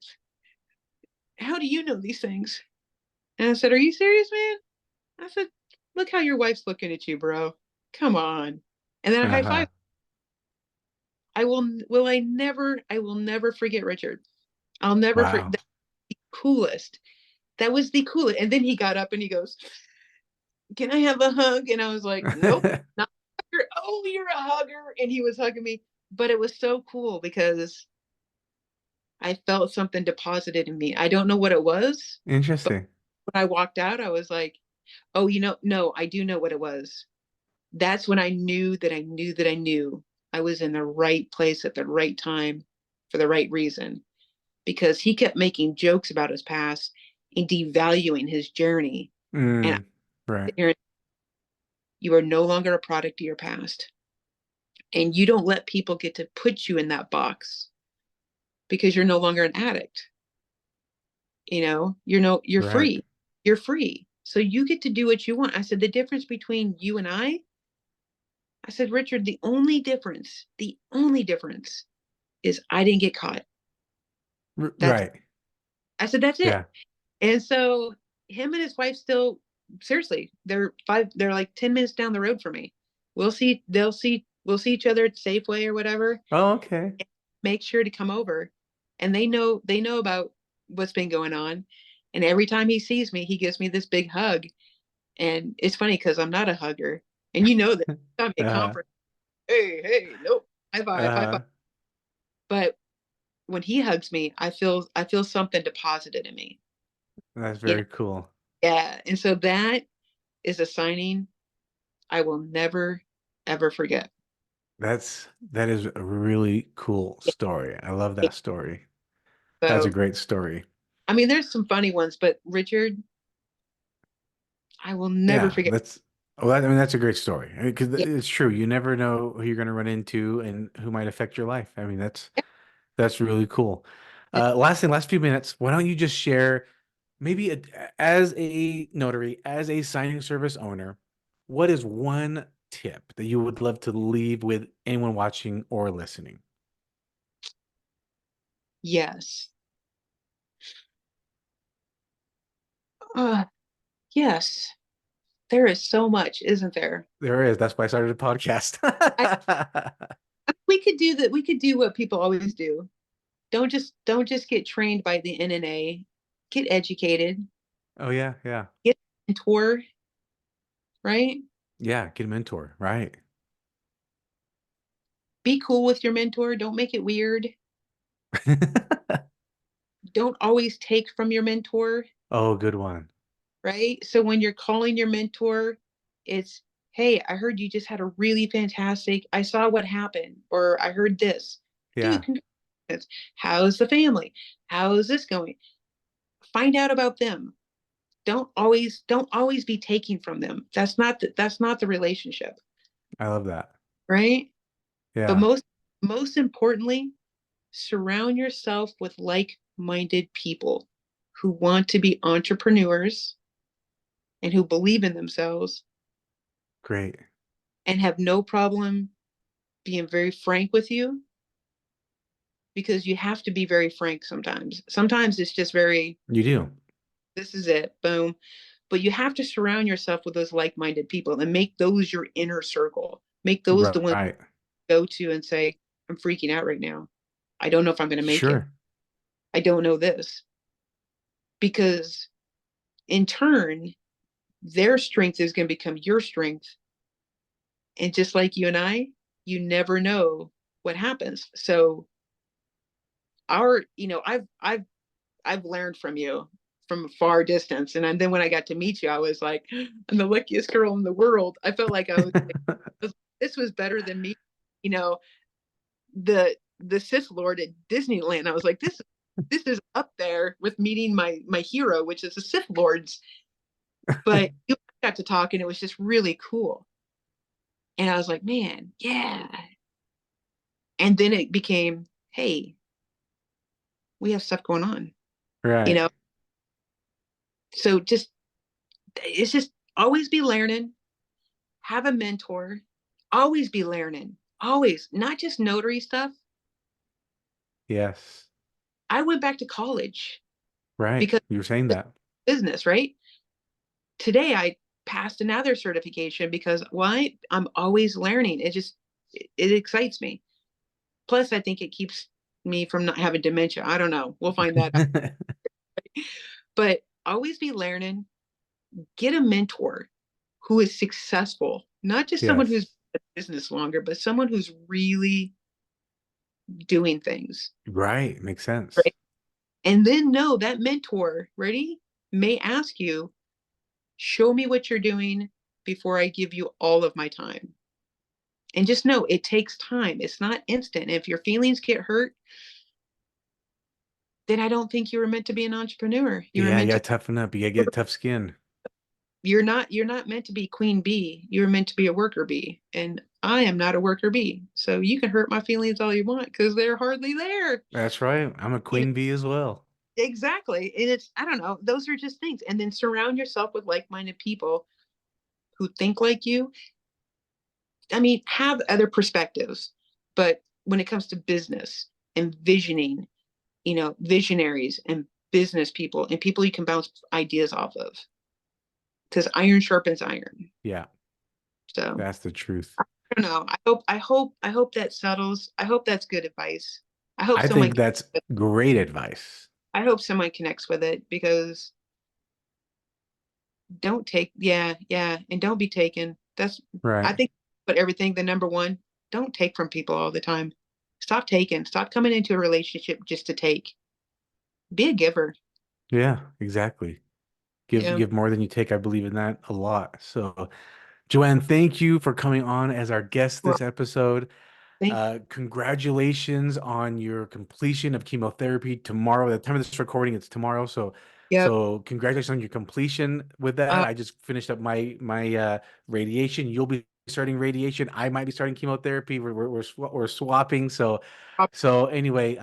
Speaker 2: how do you know these things? And I said, are you serious, man? I said, look how your wife's looking at you, bro. Come on. And then I high
Speaker 1: Uh-huh.
Speaker 2: five. I will never forget Richard. I'll never forget
Speaker 1: Wow.
Speaker 2: the coolest. That was the coolest. And then he got up and he goes, can I have a hug? And I was like, nope, not a hugger. Oh, you're a hugger. And he was hugging me. But it was so cool because I felt something deposited in me. I don't know what it was, but
Speaker 1: Interesting.
Speaker 2: when I walked out, I was like, oh, no, I do know what it was. That's when I knew that I knew that I knew I was in the right place at the right time for the right reason. Because he kept making jokes about his past and devaluing his journey. And
Speaker 1: Mm. Right.
Speaker 2: you are no longer a product of your past. And you don't let people get to put you in that box because you're no longer an addict. You know, you're
Speaker 1: Right.
Speaker 2: free. You're free. So you get to do what you want. I said, the difference between you and I said, Richard, the only difference is I didn't get caught. That's,
Speaker 1: Right.
Speaker 2: I said, that's it.
Speaker 1: Yeah.
Speaker 2: And so him and his wife still, seriously, they're like 10 minutes down the road from me. We'll see each other at Safeway or whatever.
Speaker 1: Oh, okay.
Speaker 2: Make sure to come over. And they know about what's been going on. And every time he sees me, he gives me this big hug. And it's funny because I'm not a hugger. And you know that I'm at
Speaker 1: Uh-huh.
Speaker 2: conference. Hey, nope. High five, high five.
Speaker 1: Uh-huh.
Speaker 2: But when he hugs me, I feel something deposited in me.
Speaker 1: That's
Speaker 2: You know,
Speaker 1: very cool.
Speaker 2: yeah. And so that is a signing I will never ever forget.
Speaker 1: That is a really cool story. I love
Speaker 2: Yeah.
Speaker 1: that story. That's a
Speaker 2: So
Speaker 1: great story.
Speaker 2: I mean, there's some funny ones, but Richard, I will never
Speaker 1: Yeah,
Speaker 2: forget.
Speaker 1: I mean, that's a great story. Because
Speaker 2: Yeah,
Speaker 1: it's true. You never know who you're going to run into and who might affect your life. I mean, that's really cool. Last few minutes, why don't you just share maybe as a notary, as a signing service owner, what is one tip that you would love to leave with anyone watching or listening?
Speaker 2: yes. Uh, yes. There is so much, isn't there?
Speaker 1: There is. That's why I started a podcast.
Speaker 2: I, we could do that. We could do what people always do. Don't just get trained by the NNA. Get educated.
Speaker 1: Oh yeah, yeah.
Speaker 2: Get a mentor, right?
Speaker 1: Yeah, get a mentor, right?
Speaker 2: Be cool with your mentor. Don't make it weird. Don't always take from your mentor.
Speaker 1: Oh, good one.
Speaker 2: right? So when you're calling your mentor, it's, hey, I heard you just had a really fantastic, I saw what happened, or I heard this. Dude,
Speaker 1: Yeah,
Speaker 2: congratulations. How's the family? How is this going? Find out about them. Don't always be taking from them. That's not the relationship,
Speaker 1: I love that.
Speaker 2: right? But
Speaker 1: Yeah,
Speaker 2: most importantly, surround yourself with like-minded people who want to be entrepreneurs and who believe in themselves
Speaker 1: great.
Speaker 2: and have no problem being very frank with you, because you have to be very frank sometimes. Sometimes it's just very,
Speaker 1: You do.
Speaker 2: this is it, boom. But you have to surround yourself with those like-minded people and make those your inner circle. Make those the ones
Speaker 1: Right.
Speaker 2: you go to and say, I'm freaking out right now. I don't know if I'm going to make it.
Speaker 1: Sure.
Speaker 2: I don't know this. Because in turn, their strength is going to become your strength. And just like you and I, you never know what happens. So I've learned from you from a far distance. And then when I got to meet you, I was like, I'm the luckiest girl in the world. I felt like this was better than me. You know, the Sith Lord at Disneyland. I was like, this is up there with meeting my hero, which is the Sith Lords. But you got to talk, and it was just really cool. And I was like, man, yeah. And then it became, hey, we have stuff going on, you
Speaker 1: Right.
Speaker 2: know. So it's just always be learning, have a mentor, always be learning, always, not just notary stuff.
Speaker 1: Yes.
Speaker 2: I went back to college
Speaker 1: Right.
Speaker 2: because
Speaker 1: You were saying
Speaker 2: it's
Speaker 1: that.
Speaker 2: business, right? Today I passed another certification because why? I'm always learning. It excites me. Plus, I think it keeps me from not having dementia. I don't know. We'll find that out. But always be learning. Get a mentor who is successful, not just someone who's
Speaker 1: Yes.
Speaker 2: in business longer, but someone who's really doing things,
Speaker 1: Right. Makes sense.
Speaker 2: right? And then know that mentor, ready, may ask you, show me what you're doing before I give you all of my time. And just know it takes time. It's not instant. If your feelings get hurt, then I don't think you were meant to be an entrepreneur. You were
Speaker 1: Yeah, you
Speaker 2: meant
Speaker 1: gotta
Speaker 2: to
Speaker 1: toughen up. You gotta get tough skin.
Speaker 2: you're not meant to be queen bee. You're meant to be a worker bee. And I am not a worker bee. So you can hurt my feelings all you want because they're hardly there.
Speaker 1: That's right. I'm a
Speaker 2: You know,
Speaker 1: queen bee as well.
Speaker 2: exactly. And it's, I don't know, those are just things. And then surround yourself with like-minded people who think like you. I mean, have other perspectives, but when it comes to business and visioning, visionaries and business people and people you can bounce ideas off of, because iron sharpens iron.
Speaker 1: Yeah,
Speaker 2: So
Speaker 1: that's the truth.
Speaker 2: I don't know. I hope that settles. I hope that's good advice. I hope
Speaker 1: I
Speaker 2: someone
Speaker 1: think that's great advice.
Speaker 2: I hope someone connects with it, because don't take, yeah, and don't be taken. I
Speaker 1: Right.
Speaker 2: think, but everything, the number one, don't take from people all the time. Stop taking. Stop coming into a relationship just to take. Be a giver.
Speaker 1: Yeah, exactly.
Speaker 2: Yeah.
Speaker 1: Give more than you take. I believe in that a lot. So, Joanne, thank you for coming on as our guest
Speaker 2: Well,
Speaker 1: this episode.
Speaker 2: thank
Speaker 1: Congratulations on your completion of chemotherapy tomorrow. At the time of this recording, it's tomorrow. So,
Speaker 2: Yep.
Speaker 1: congratulations on your completion with that. I just finished up my radiation. You'll be starting radiation. I might be starting chemotherapy. We're swapping. So anyway,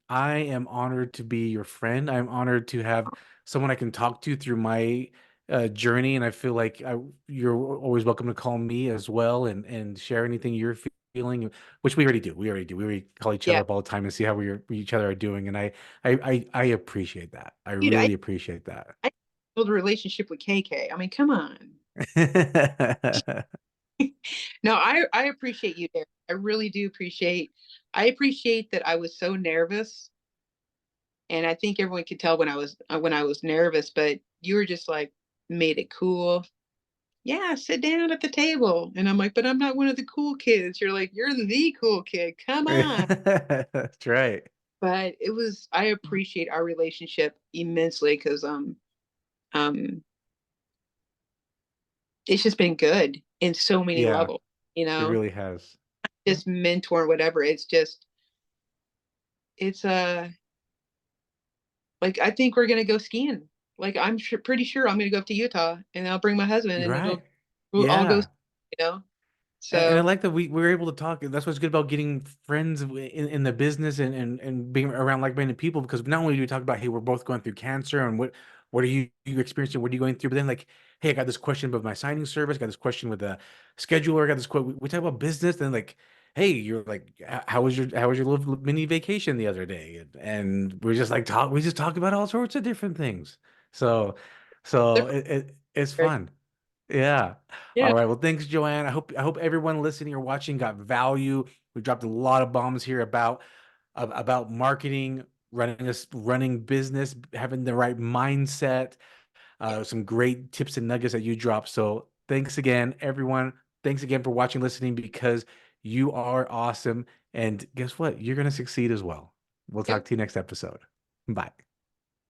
Speaker 1: I am honored to be your friend. I'm honored to have someone I can talk to through my journey, and I feel like you're always welcome to call me as well and share anything you're feeling, which we already do. We already do. We already call each other
Speaker 2: Yeah.
Speaker 1: up all the time and see how we each other are doing, and I appreciate that. I
Speaker 2: Dude,
Speaker 1: really appreciate that.
Speaker 2: I build a relationship with KK. I mean, come on. No, I appreciate you there. I really do I appreciate that I was so nervous, and I think everyone could tell when I was nervous, but you were just like, made it cool. Yeah, sit down at the table. And I'm like, but I'm not one of the cool kids. You're like, you're the cool kid. Come on.
Speaker 1: That's right.
Speaker 2: But I appreciate our relationship immensely, because um, it's just been good in so many
Speaker 1: Yeah,
Speaker 2: levels,
Speaker 1: it really has.
Speaker 2: just mentor, whatever. It's just, it's like, I think we're going to go skiing. Like, I'm pretty sure I'm going to go up to Utah and I'll bring my husband and
Speaker 1: Right.
Speaker 2: we'll all go,
Speaker 1: Yeah. And I
Speaker 2: so
Speaker 1: like that we were able to talk. That's what's good about getting friends in the business and being around like-minded people, because not only do we talk about, hey, we're both going through cancer and what are you experiencing? What are you going through? But then like, hey, I got this question about my signing service. I got this question with the scheduler. I got this quote. We talk about business. Then like, hey, you're like, how was your little mini vacation the other day? And we're just like talk. We just talk about all sorts of different things. So
Speaker 2: they're
Speaker 1: so it's
Speaker 2: good.
Speaker 1: fun. Yeah.
Speaker 2: Yeah.
Speaker 1: All right. Well, thanks, Joanne. I hope everyone listening or watching got value. We dropped a lot of bombs here about marketing, running business, having the right mindset. Some great tips and nuggets that you dropped. So thanks again, everyone. Thanks again for watching, listening, because you are awesome. And guess what? You're gonna succeed as well. We'll talk
Speaker 2: Yep.
Speaker 1: to you next episode. Bye.